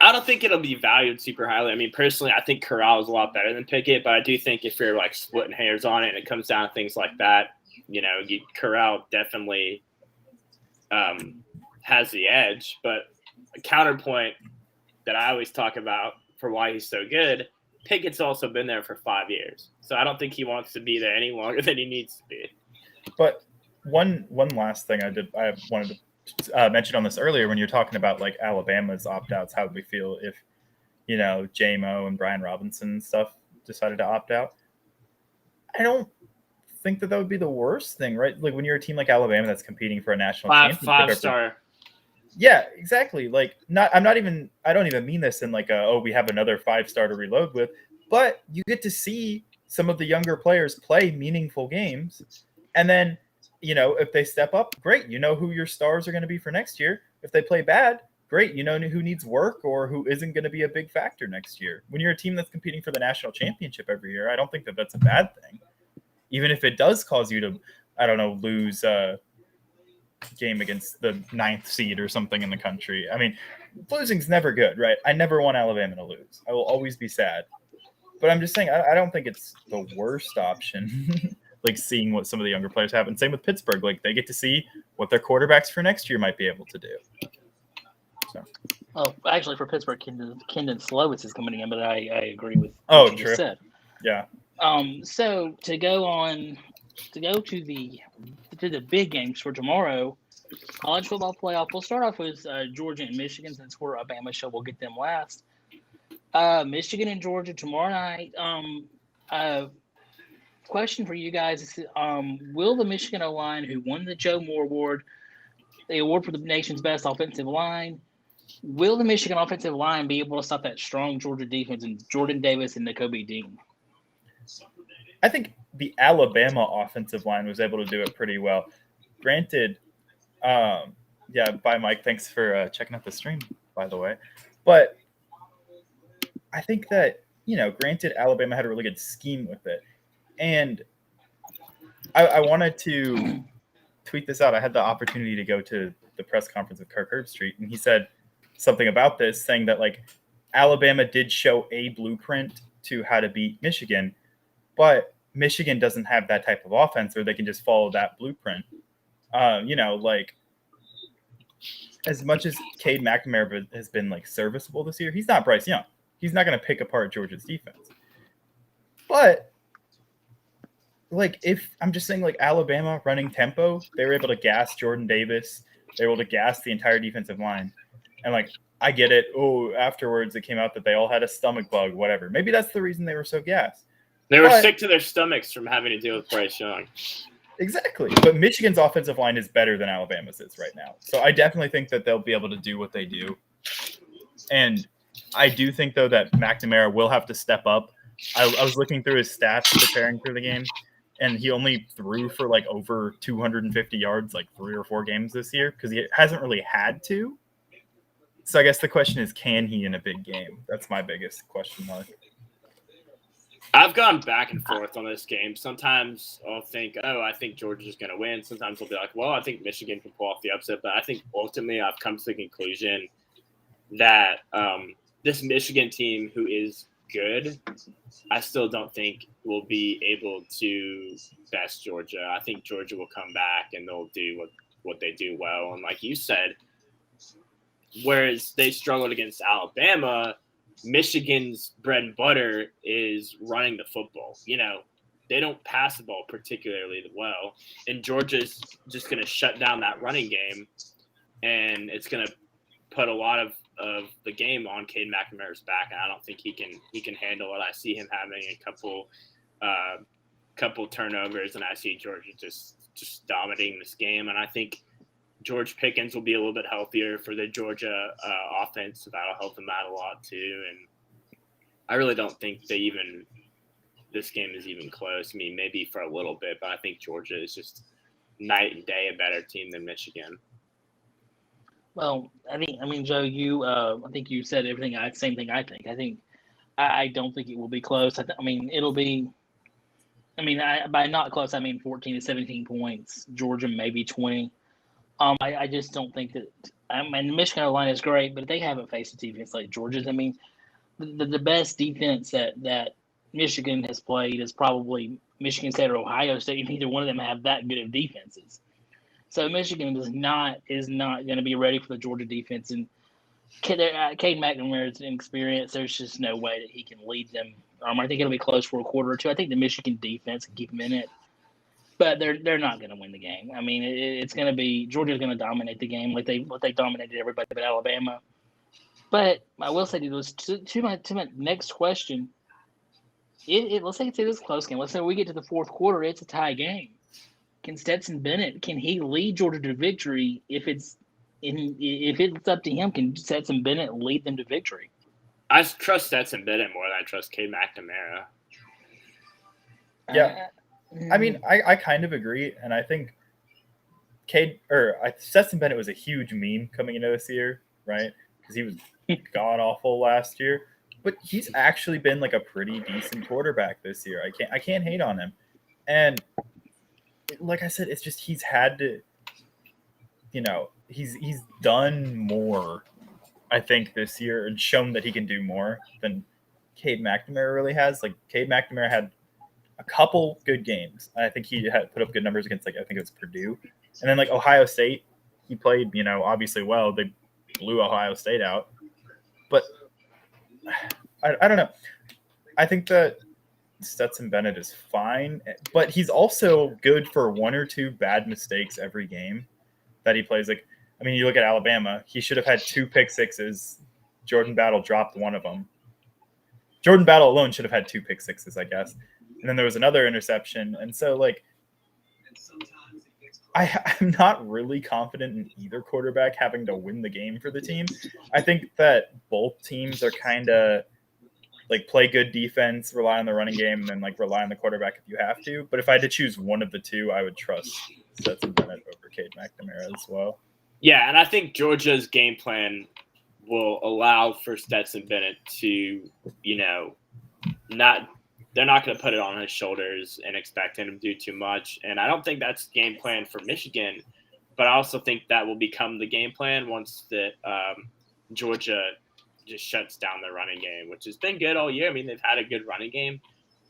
I don't think it'll be valued super highly. I mean, personally, I think Corral is a lot better than Pickett, but I do think if you're like splitting hairs on it and it comes down to things like that, Corral definitely has the edge. But a counterpoint that I always talk about for why he's so good, Pickett's also been there for 5 years. So I don't think he wants to be there any longer than he needs to be. But one last thing I wanted to mention on this earlier when you're talking about like Alabama's opt-outs, how would we feel if, J-Mo and Brian Robinson and stuff decided to opt out? I don't think that would be the worst thing, right? Like when you're a team like Alabama that's competing for a national championship. Five-star. Yeah, exactly. Like I don't even mean this in like we have another 5-star to reload with, but you get to see some of the younger players play meaningful games. And then, if they step up, great. You know who your stars are going to be for next year. If they play bad, great. You know who needs work or who isn't going to be a big factor next year. When you're a team that's competing for the national championship every year, I don't think that that's a bad thing. Even if it does cause you to, I don't know, lose a game against the 9th seed or something in the country. I mean, losing's never good, right? I never want Alabama to lose. I will always be sad. But I'm just saying, I don't think it's the worst option. Like seeing what some of the younger players have. And same with Pittsburgh. Like they get to see what their quarterbacks for next year might be able to do. So. Oh, actually, for Pittsburgh, Kendon Slovis is coming in, but I agree with what you just said. Yeah. So to go to the big games for tomorrow, college football playoff. We'll start off with Georgia and Michigan since we're a Bama show. We'll get them last. Michigan and Georgia tomorrow night. Question for you guys is, will the Michigan O-line, who won the Joe Moore Award, the award for the nation's best offensive line, will the Michigan offensive line be able to stop that strong Georgia defense and Jordan Davis and Nakobe Dean? I think the Alabama offensive line was able to do it pretty well. Granted, bye, Mike. Thanks for checking out the stream, by the way. But I think that, granted, Alabama had a really good scheme with it. And I wanted to tweet this out. I had the opportunity to go to the press conference with Kirk Herbstreit, and he said something about this, saying that like Alabama did show a blueprint to how to beat Michigan, but Michigan doesn't have that type of offense where they can just follow that blueprint. Like as much as Cade McNamara has been like serviceable this year, he's not Bryce Young. He's not going to pick apart Georgia's defense. But like if I'm just saying like Alabama running tempo, they were able to gas Jordan Davis. They were able to gas the entire defensive line. And like, I get it. Oh, afterwards it came out that they all had a stomach bug, whatever. Maybe that's the reason they were so gassed. They were sick to their stomachs from having to deal with Bryce Young. Exactly. But Michigan's offensive line is better than Alabama's is right now. So I definitely think that they'll be able to do what they do. And I do think, though, that McNamara will have to step up. I was looking through his stats preparing for the game, and he only threw for like over 250 yards like 3 or 4 games this year because he hasn't really had to. So I guess the question is, can he in a big game? That's my biggest question mark. I've gone back and forth on this game. Sometimes I'll think, I think Georgia's going to win. Sometimes I'll be like, well, I think Michigan can pull off the upset. But I think ultimately I've come to the conclusion that this Michigan team, who is good, I still don't think will be able to best Georgia. I think Georgia will come back and they'll do what they do well. And like you said, whereas they struggled against Alabama, Michigan's bread and butter is running the football. They don't pass the ball particularly well. And Georgia's just going to shut down that running game. And it's going to put a lot of the game on Cade McNamara's back. And I don't think he can handle it. I see him having a couple turnovers, and I see Georgia just dominating this game. And I think George Pickens will be a little bit healthier for the Georgia offense, so that'll help them out a lot too. And I really don't think this game is even close. I mean, maybe for a little bit, but I think Georgia is just night and day a better team than Michigan. Well, I mean, Joe, I think you said everything. Same thing. I don't think it will be close. It'll be. By not close, I mean 14 to 17 points. Georgia maybe 20. I just don't think that. The Michigan line is great, but they haven't faced a defense like Georgia's. I mean, the best defense that Michigan has played is probably Michigan State or Ohio State, and neither one of them have that good of defenses. So Michigan is not going to be ready for the Georgia defense, and Cade McNamara's inexperience. There's just no way that he can lead them. I think it'll be close for a quarter or two. I think the Michigan defense can keep them in it, but they're not going to win the game. I mean, it's going to be Georgia's going to dominate the game like they dominated everybody but Alabama. But I will say to my next question. Let's say it's a close game. Let's say we get to the fourth quarter, it's a tie game. Can Stetson Bennett lead Georgia to victory? If it's up to him, can Stetson Bennett lead them to victory? I trust Stetson Bennett more than I trust Cade McNamara. Yeah, I mean, I kind of agree, and I think Stetson Bennett was a huge meme coming into this year, right? Because he was god awful last year, but he's actually been like a pretty decent quarterback this year. I can't hate on him, and like I said, it's just he's had to, he's done more, I think, this year and shown that he can do more than Cade McNamara really has. Like Cade McNamara had a couple good games. I think he had put up good numbers against I think it was Purdue, and then Ohio State, he played obviously well. They blew Ohio State out, but I don't know. I think that Stetson Bennett is fine, but he's also good for one or two bad mistakes every game that he plays. You look at Alabama, he should have had 2 pick sixes. Jordan Battle dropped one of them. Jordan Battle alone should have had 2 pick sixes, I guess. And then there was another interception. And so, I'm not really confident in either quarterback having to win the game for the team. I think that both teams are kind of play good defense, rely on the running game, and then rely on the quarterback if you have to. But if I had to choose one of the two, I would trust Stetson Bennett over Cade McNamara as well. Yeah, and I think Georgia's game plan will allow for Stetson Bennett to, they're not going to put it on his shoulders and expect him to do too much. And I don't think that's game plan for Michigan, but I also think that will become the game plan once Georgia just shuts down their running game, which has been good all year. I mean, they've had a good running game,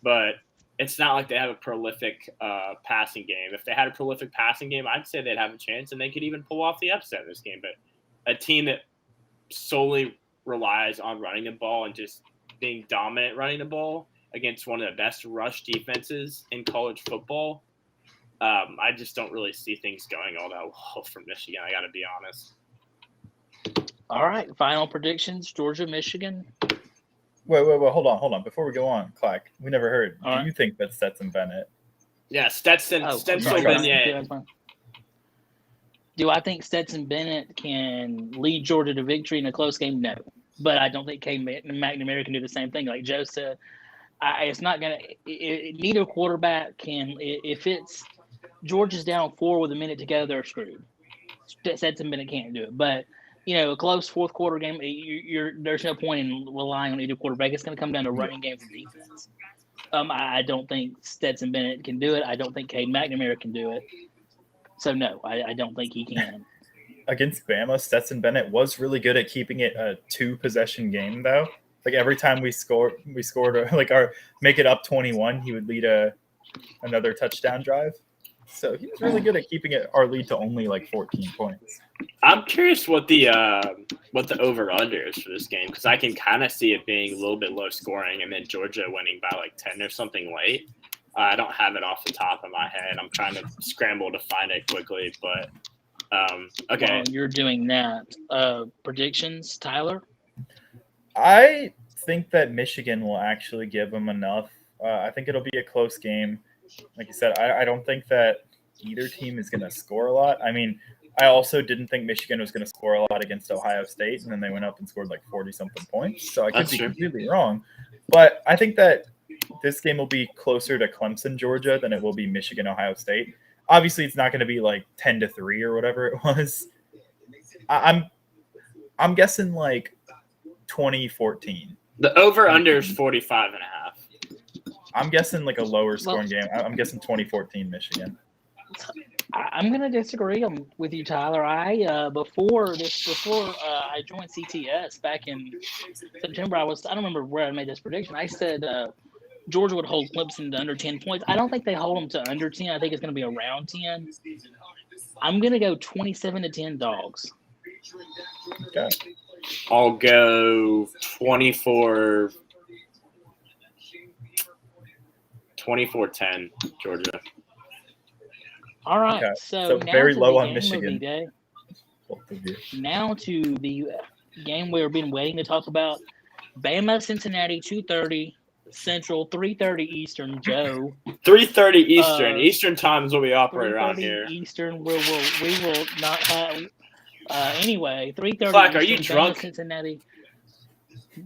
but it's not like they have a prolific passing game. If they had a prolific passing game, I'd say they'd have a chance, and they could even pull off the upset in this game. But a team that solely relies on running the ball and just being dominant running the ball against one of the best rush defenses in college football, I just don't really see things going all that well for Michigan. I got to be honest. All right, final predictions: Georgia, Michigan. Wait, hold on. Before we go on, Clack, we never heard. All right. You think that's Stetson Bennett? Yeah, Stetson Bennett. Do I think Stetson Bennett can lead Georgia to victory in a close game? No. But I don't think Cade McNamara can do the same thing. Like Joe said, it's not going to – neither quarterback can – if it's Georgia's down 4 with a minute to go, they're screwed. Stetson Bennett can't do it. But, a close fourth quarter game, there's no point in relying on either quarterback. It's going to come down to running games and defense. I don't think Stetson Bennett can do it. I don't think Cade McNamara can do it. So, no, I don't think he can. Against Bama, Stetson Bennett was really good at keeping it a 2-possession game, though. Every time we scored or make it up 21, he would lead another touchdown drive. So he was really good at keeping our lead to only 14 points. I'm curious what the over/under is for this game, because I can kind of see it being a little bit low scoring and then Georgia winning by 10 or something late. I don't have it off the top of my head. I'm trying to scramble to find it quickly, but okay. While you're doing that, predictions, Tyler? I think that Michigan will actually give them enough. I think it'll be a close game. Like you said, I don't think that either team is going to score a lot. I mean, I also didn't think Michigan was going to score a lot against Ohio State, and then they went up and scored like 40-something points. So I could be completely wrong. But I think that this game will be closer to Clemson, Georgia than it will be Michigan, Ohio State. Obviously, it's not going to be like 10-3 or whatever it was. I'm guessing like 2014. The over-under is 45.5. I'm guessing like a lower scoring game. I'm guessing 2014 Michigan. I'm gonna disagree with you, Tyler. Before I joined CTS back in September, I don't remember where I made this prediction. I said Georgia would hold Clemson to under 10 points. I don't think they hold them to under 10. I think it's gonna be around 10. I'm gonna go 27-10 Dogs. Okay. I'll go 24-10 Georgia. All right, Okay. so now very to low the on game Michigan. of the day. Both of you. Now to the game we've been waiting to talk about. Bama, Cincinnati, 2:30 Central, 3:30 Eastern. Joe, 3:30 Eastern. Eastern time is what we operate around 3:30 here. Eastern. We will not have. Anyway, 3:30. Clack, are Eastern, you drunk?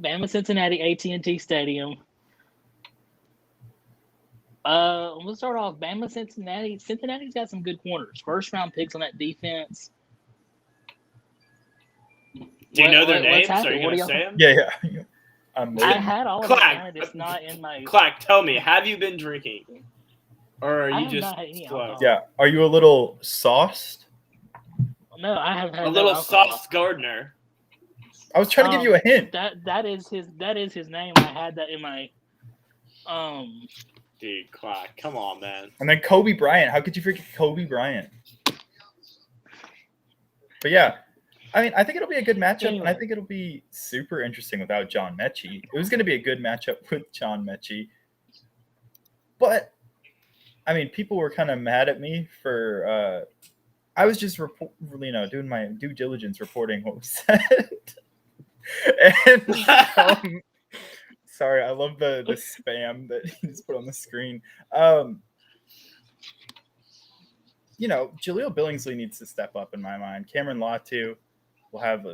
Bama, Cincinnati, AT&T Stadium. We'll start off. Bama, Cincinnati. Cincinnati's got some good corners. First round picks on that defense. Do you know their what's names? Are happening? you What going to do say y'all them? Yeah. I had all of it Clack. down. It's not in my. Clack, tell me, have you been drinking? Or are I you have just not had any slow? alcohol. Yeah. Are you a little sauced? No, I have had A no little alcohol. Sauce Gardner. I was trying to give you a hint. That is his name. I had that in my Dude, Clack, come on, man. And then Kobe Bryant. How could you forget Kobe Bryant? But yeah, I mean, I think it'll be a good matchup, and I think it'll be super interesting without John Mechie. It was going to be a good matchup with John Mechie. But, I mean, people were kind of mad at me for I was just doing my due diligence reporting what was said. And sorry, I love the spam that he just put on the screen. Jaleel Billingsley needs to step up in my mind. Cameron Latu will have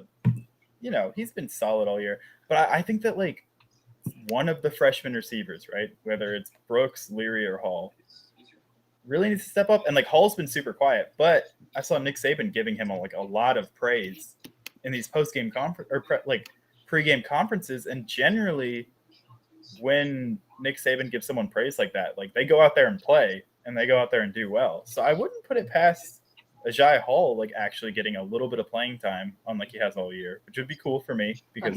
he's been solid all year. But I think that like one of the freshman receivers, right, whether it's Brooks, Leary, or Hall, really needs to step up. And like Hall's been super quiet, but I saw Nick Saban giving him a lot of praise in these post-game pre-game conferences. And generally, when Nick Saban gives someone praise like that, like they go out there and play and they go out there and do well. So I wouldn't put it past Ajay Hall like actually getting a little bit of playing time unlike he has all year, which would be cool for me because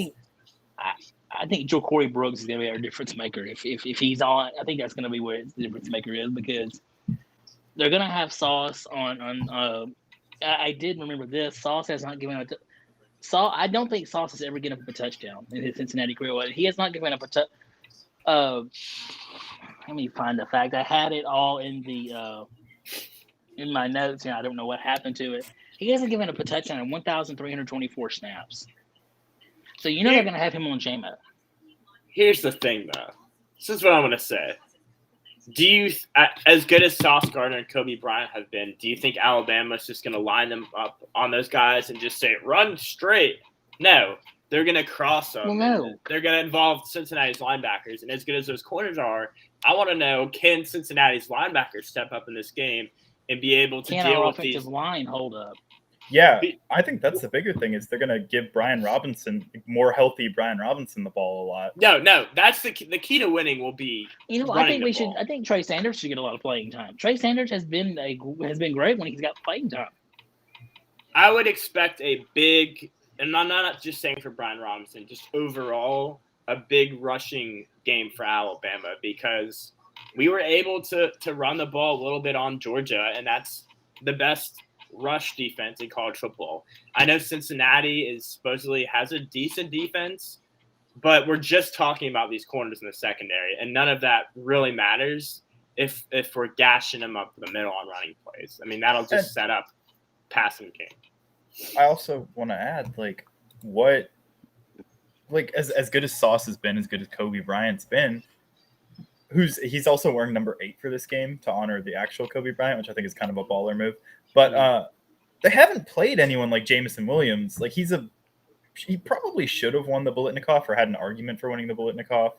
I think Joe Corey Brooks is going to be our difference maker. If he's on, I think that's going to be where the difference maker is because they're going to have Sauce on. I did remember this. Sauce has not given up. I don't think Sauce has ever given up a touchdown in his Cincinnati career. He has not given up a touchdown. Let me find the fact. I had it all in the in my notes, and I don't know what happened to it. He hasn't given up a touchdown in 1,324 snaps. So they're going to have him on JMO. Here's the thing, though. This is what I'm going to say. Do you, as good as Sauce Gardner and Kobe Bryant have been, do you think Alabama's just going to line them up on those guys and just say, run straight? No. They're going to cross them. Well, no. They're going to involve Cincinnati's linebackers. And as good as those corners are, I want to know, can Cincinnati's linebackers step up in this game and be able to deal with these? Can our offensive line hold up? Yeah, I think that's the bigger thing is they're going to give more healthy Brian Robinson the ball a lot. No, that's the key to winning will be. I think Trey Sanders should get a lot of playing time. Trey Sanders has been great when he's got playing time. I would expect a big, and I'm not just saying for Brian Robinson, just overall a big rushing game for Alabama because we were able to run the ball a little bit on Georgia, and that's the best rush defense in college football. I know Cincinnati supposedly has a decent defense, but we're just talking about these corners in the secondary, and none of that really matters if we're gashing them up the middle on running plays. I mean, that'll just set up passing game. I also want to add, as good as Sauce has been, as good as Kobe Bryant's been, he's also wearing number 8 for this game to honor the actual Kobe Bryant, which I think is kind of a baller move. But they haven't played anyone like Jamison Williams. Like he probably should have won the Biletnikoff or had an argument for winning the Biletnikoff.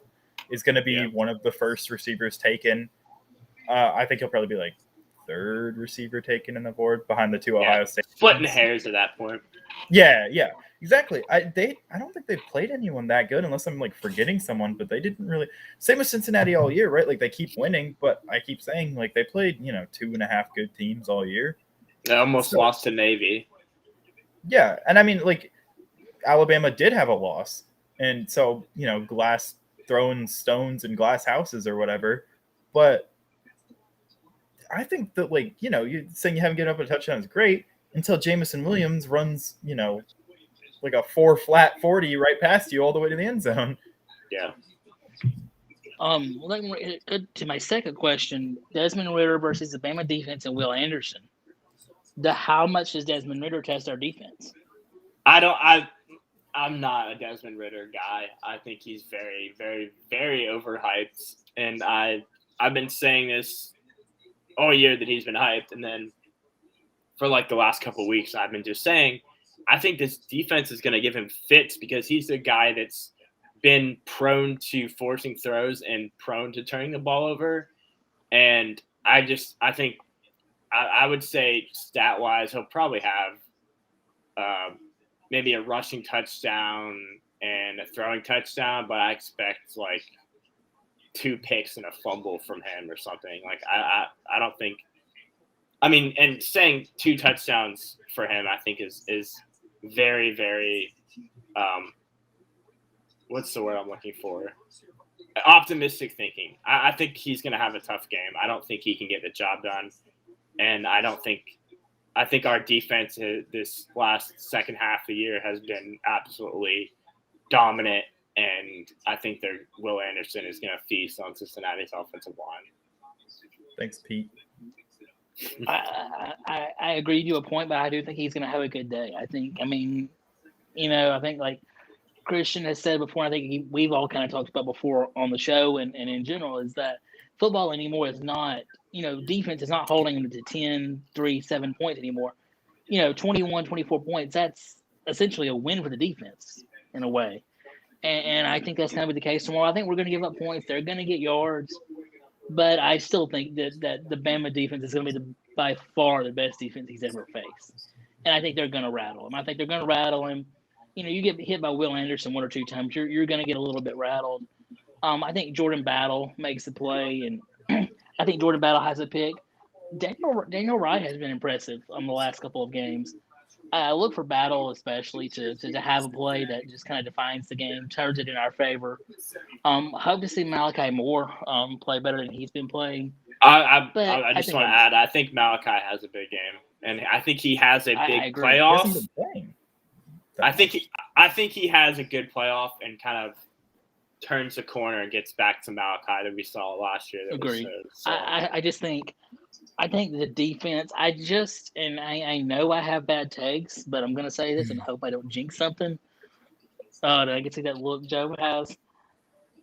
Is going to be one of the first receivers taken. I think he'll probably be like third receiver taken in the board behind the two Ohio State. Splitting hairs at that point. Yeah, exactly. I don't think they've played anyone that good unless I'm like forgetting someone, but they didn't really. Same with Cincinnati all year, right? Like they keep winning, but I keep saying like they played 2.5 good teams all year. They almost lost to Navy. Yeah, and I mean like Alabama did have a loss, and so glass throwing stones in glass houses or whatever, but I think that you saying you haven't given up a touchdown is great until Jamison Williams runs like a 4-flat 40 right past you all the way to the end zone. Yeah. To my second question, Desmond Ridder versus the Bama defense and Will Anderson. How much does Desmond Ridder test our defense? I'm not a Desmond Ridder guy. I think he's very, very, very overhyped. And I've been saying this all year that he's been hyped. And then for like the last couple of weeks, I've been just saying, I think this defense is going to give him fits because he's the guy that's been prone to forcing throws and prone to turning the ball over. And I think I would say stat wise, he'll probably have maybe a rushing touchdown and a throwing touchdown, but I expect like 2 picks and a fumble from him or something. Like I don't think. I mean, and saying 2 touchdowns for him, I think is very, very. What's the word I'm looking for? Optimistic thinking. I think he's going to have a tough game. I don't think he can get the job done, and I think our defense this last second half of the year has been absolutely dominant, and I think Will Anderson is going to feast on Cincinnati's offensive line. Thanks, Pete. I agree to a point, but I do think he's going to have a good day. I think like Christian has said before, I think we've all kind of talked about before on the show and in general, is that football anymore is not, defense is not holding them to 10, 3, 7 points anymore. 21, 24 points, that's essentially a win for the defense in a way. And I think that's going to be the case tomorrow. I think we're going to give up points. They're going to get yards. But I still think that the Bama defense is going to be by far the best defense he's ever faced. And I think they're going to rattle him. I think they're going to rattle him. You get hit by Will Anderson 1 or 2 times, you're going to get a little bit rattled. I think Jordan Battle makes the play, and I think Jordan Battle has a pick. Daniel Wright has been impressive on the last couple of games. I look for Battle especially to have a play that just kind of defines the game, turns it in our favor. Hope to see Malachi Moore play better than he's been playing. I just want to add, I think Malachi has a big game, and I think he has a big playoff. I think he has a good playoff and kind of turns the corner and gets back to Malachi that we saw last year. Agreed. I think the defense. I know I have bad takes, but I'm gonna say this and hope I don't jinx something. I can see that look Joe has.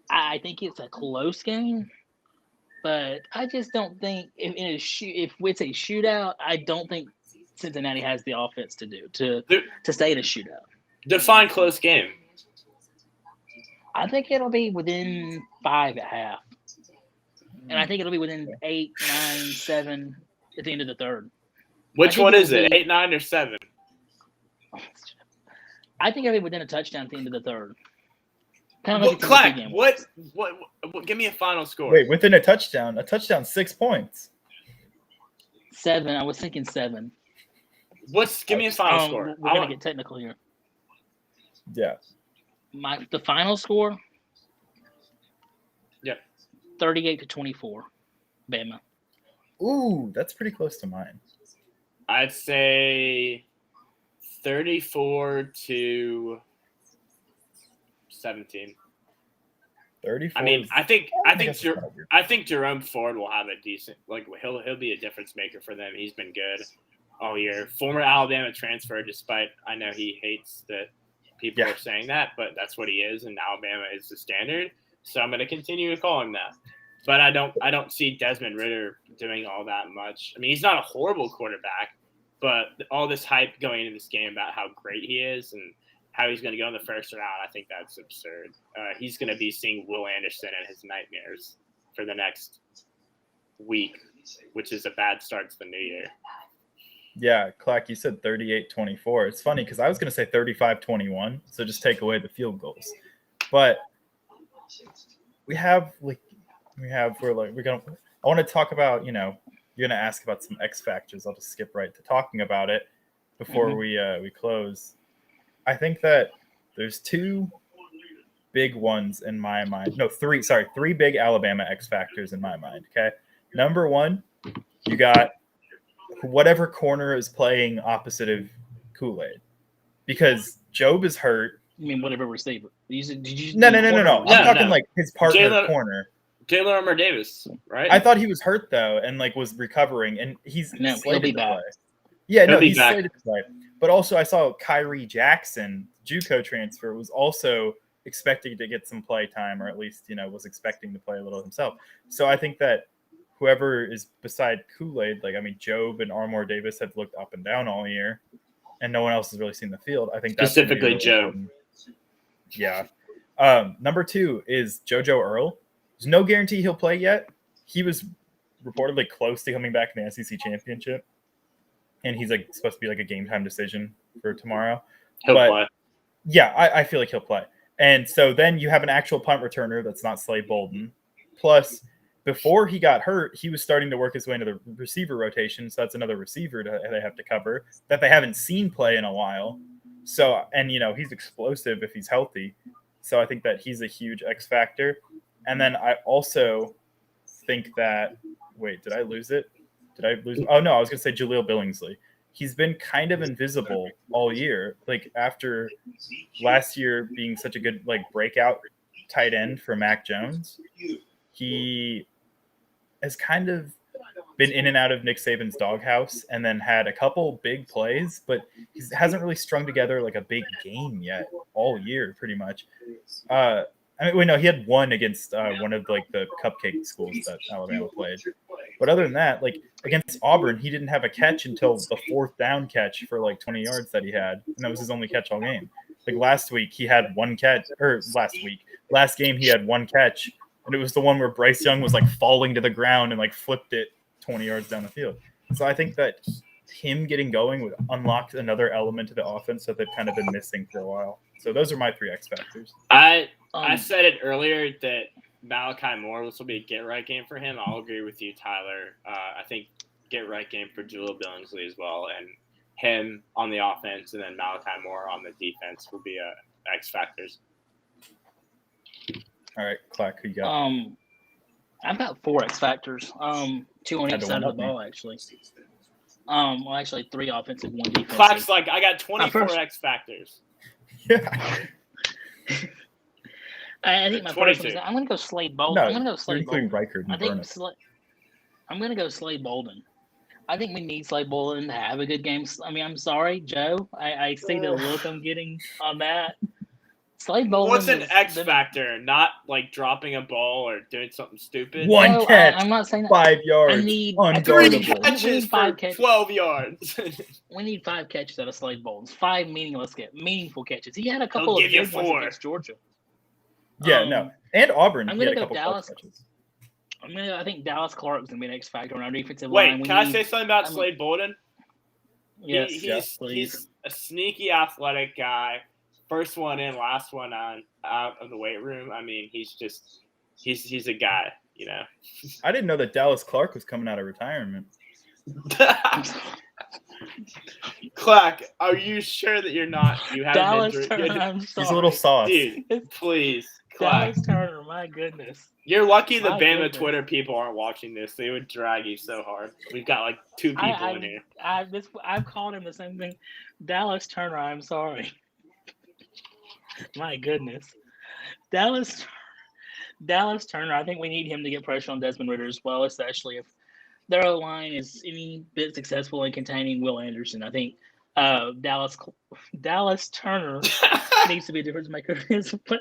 I think it's a close game, but I just don't think if it's a shootout, I don't think Cincinnati has the offense to stay in a shootout. Define close game. I think it'll be within 5 at half. And I think it'll be within 8, 9, 7 at the end of the third. Which one is it? 8, 9, or 7? I think it'll be within a touchdown at the end of the third. Kind of like Clack, what? Give me a final score. Wait, within a touchdown? A touchdown, 6 points. 7. I was thinking 7. Give me a final score. We're gonna get technical here. Yeah. The final score. Yep. 38-24, Bama. Ooh, that's pretty close to mine. I'd say 34-17. 34. I mean, I think Jerome Ford will have a decent, he'll be a difference maker for them. He's been good all year. Former Alabama transfer, despite I know he hates that people are saying that, but that's what he is, and Alabama is the standard. So I'm going to continue to call him that. But I don't see Desmond Ridder doing all that much. I mean, he's not a horrible quarterback, But all this hype going into this game about how great he is and how he's going to go in the first round, I think that's absurd. He's going to be seeing Will Anderson and his nightmares for the next week, which is a bad start to the new year. Yeah, Clack, you said 38-24. It's funny because I was going to say 35-21, so just take away the field goals. But I want to talk about, you're going to ask about some X factors. I'll just skip right to talking about it before we close. I think that there's two big ones in my mind. No, three big Alabama X factors in my mind. Okay. Number one, you got whatever corner is playing opposite of Kool-Aid, because Job is hurt. You mean whatever receiver? No. I'm talking like his partner corner. Taylor Armour Davis, right? I thought he was hurt though, and like was recovering, and he'll be back. Yeah, he's slated to play. But also, I saw Kyrie Jackson, JUCO transfer, was also expecting to get some play time, or at least was expecting to play a little himself. So I think that whoever is beside Kool-Aid, Job and Armour Davis have looked up and down all year, and no one else has really seen the field. I think that's specifically really Job. Yeah. Number two is Jojo Earl. There's no guarantee he'll play yet. He was reportedly close to coming back in the SEC championship, and he's supposed to be a game time decision for tomorrow. He'll play. Yeah, I feel like he'll play. And so then you have an actual punt returner that's not Slade Bolden. Plus, before he got hurt, he was starting to work his way into the receiver rotation. So that's another receiver they have to cover that they haven't seen play in a while. So, and he's explosive if he's healthy. So I think that he's a huge X factor. And then I also think that, wait, did I lose it? Oh no, I was going to say Jaleel Billingsley. He's been kind of invisible all year. After last year being such a good breakout tight end for Mac Jones, he has kind of been in and out of Nick Saban's doghouse, and then had a couple big plays, but he hasn't really strung together a big game yet all year, pretty much. He had one against one of the cupcake schools that Alabama played. But other than that, against Auburn, he didn't have a catch until the fourth down catch for 20 yards that he had. And that was his only catch all game. Last week, he had one catch, or last game, he had one catch. And it was the one where Bryce Young was falling to the ground and flipped it 20 yards down the field. So I think that him getting going would unlock another element to the offense that they've kind of been missing for a while. So those are my three X factors. I said it earlier that Malachi Moore, this will be a get-right game for him. I'll agree with you, Tyler. I think get-right game for Jaleel Billingsley as well, and him on the offense and then Malachi Moore on the defense will be X factors. All right, Clack, who you got? I've got 4 X factors. 2 on each side of the ball, actually. Actually 3 offensive, 1 defensive. Clack's I got 24 X factors. Yeah. I think my first one is I'm going to go Slade Bolden. No, I'm going to go Slade Bolden. Reichard and I'm going to go Slade Bolden. I think we need Slade Bolden to have a good game. I'm sorry, Joe. I see the look I'm getting on that. Slade Bolden. What's an X factor? Not dropping a ball or doing something stupid. One catch. I'm not saying that. 5 yards. I need 3 catches for 12 yards. We need 5 catches out of Slade Bolden. 5 meaningful catches. He had a couple I'll of give you good ones 4 against Georgia. Yeah, no. And Auburn. I'm going to go Dallas. I think Dallas Clark's going to be an X factor on our defensive line. Wait, can I say something about Slade Bolden? Yes, he's a sneaky athletic guy. First one in, last one out of the weight room. He's a guy, I didn't know that Dallas Clark was coming out of retirement. Clack, are you sure that you're not? You have Dallas injury. Turner, I'm sorry. He's a little sauce. Dude, please, Clack. Dallas Turner, my goodness. You're lucky the My Bama goodness. Twitter people aren't watching this. They would drag you so hard. We've got 2 people in here. I've called him the same thing. Dallas Turner, I'm sorry. My goodness. Dallas Turner, I think we need him to get pressure on Desmond Ridder as well, especially if their O-line is any bit successful in containing Will Anderson. I think Dallas Turner needs to be a difference maker as well.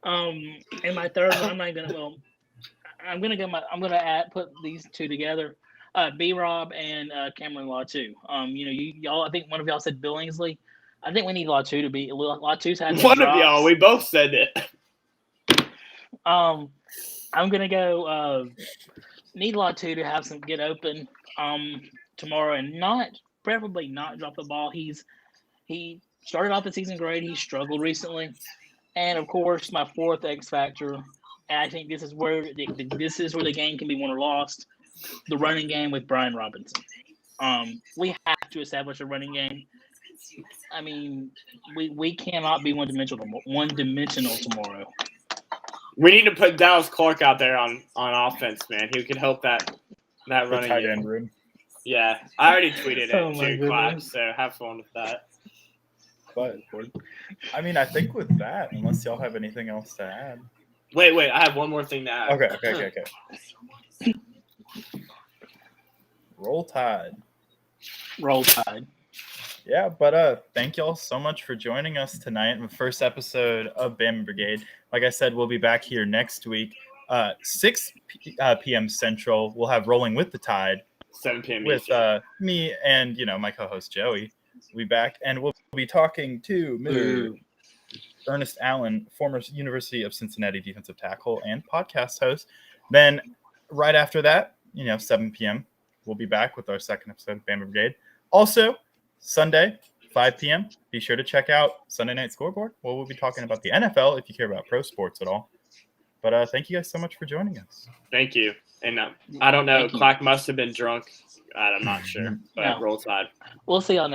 And my third one, I'm gonna put these two together. B-Rob and Cameron Latu. Y'all. I think one of y'all said Billingsley. I think we need Latu to be Latu's had One drops. of y'all, we both said it. I'm gonna go. Need Latu to have some get open tomorrow, and preferably not drop the ball. He started off the season great. He struggled recently, and of course, my fourth X factor. And I think this is where the game can be won or lost. The running game with Brian Robinson. We have to establish a running game. I mean, we cannot be one dimensional tomorrow. We need to put Dallas Clark out there on offense, man. He could help that running tight game. end room. Yeah, I already tweeted Oh it my too, Clack, goodness. so have fun with that. But I mean, I think with that, unless y'all have anything else to add. Wait, I have one more thing to add. Okay. Roll Tide. Roll Tide. Yeah, but thank y'all so much for joining us tonight in the first episode of Bama Brigade. Like I said, we'll be back here next week, 6 p.m. Central. We'll have Rolling with the Tide 7 p.m. with Eastern. me and my co-host Joey. We'll be back, and we'll be talking to Mr. Ernest Allen, former University of Cincinnati defensive tackle and podcast host. Then right after that, 7 p.m., we'll be back with our second episode of Bama Brigade. Also, Sunday, 5 p.m., be sure to check out Sunday Night Scoreboard, where we'll be talking about the NFL if you care about pro sports at all. But thank you guys so much for joining us. Thank you. And I don't know, Thank you. Clack must have been drunk. I'm not sure. But No. Roll Tide. We'll see y'all next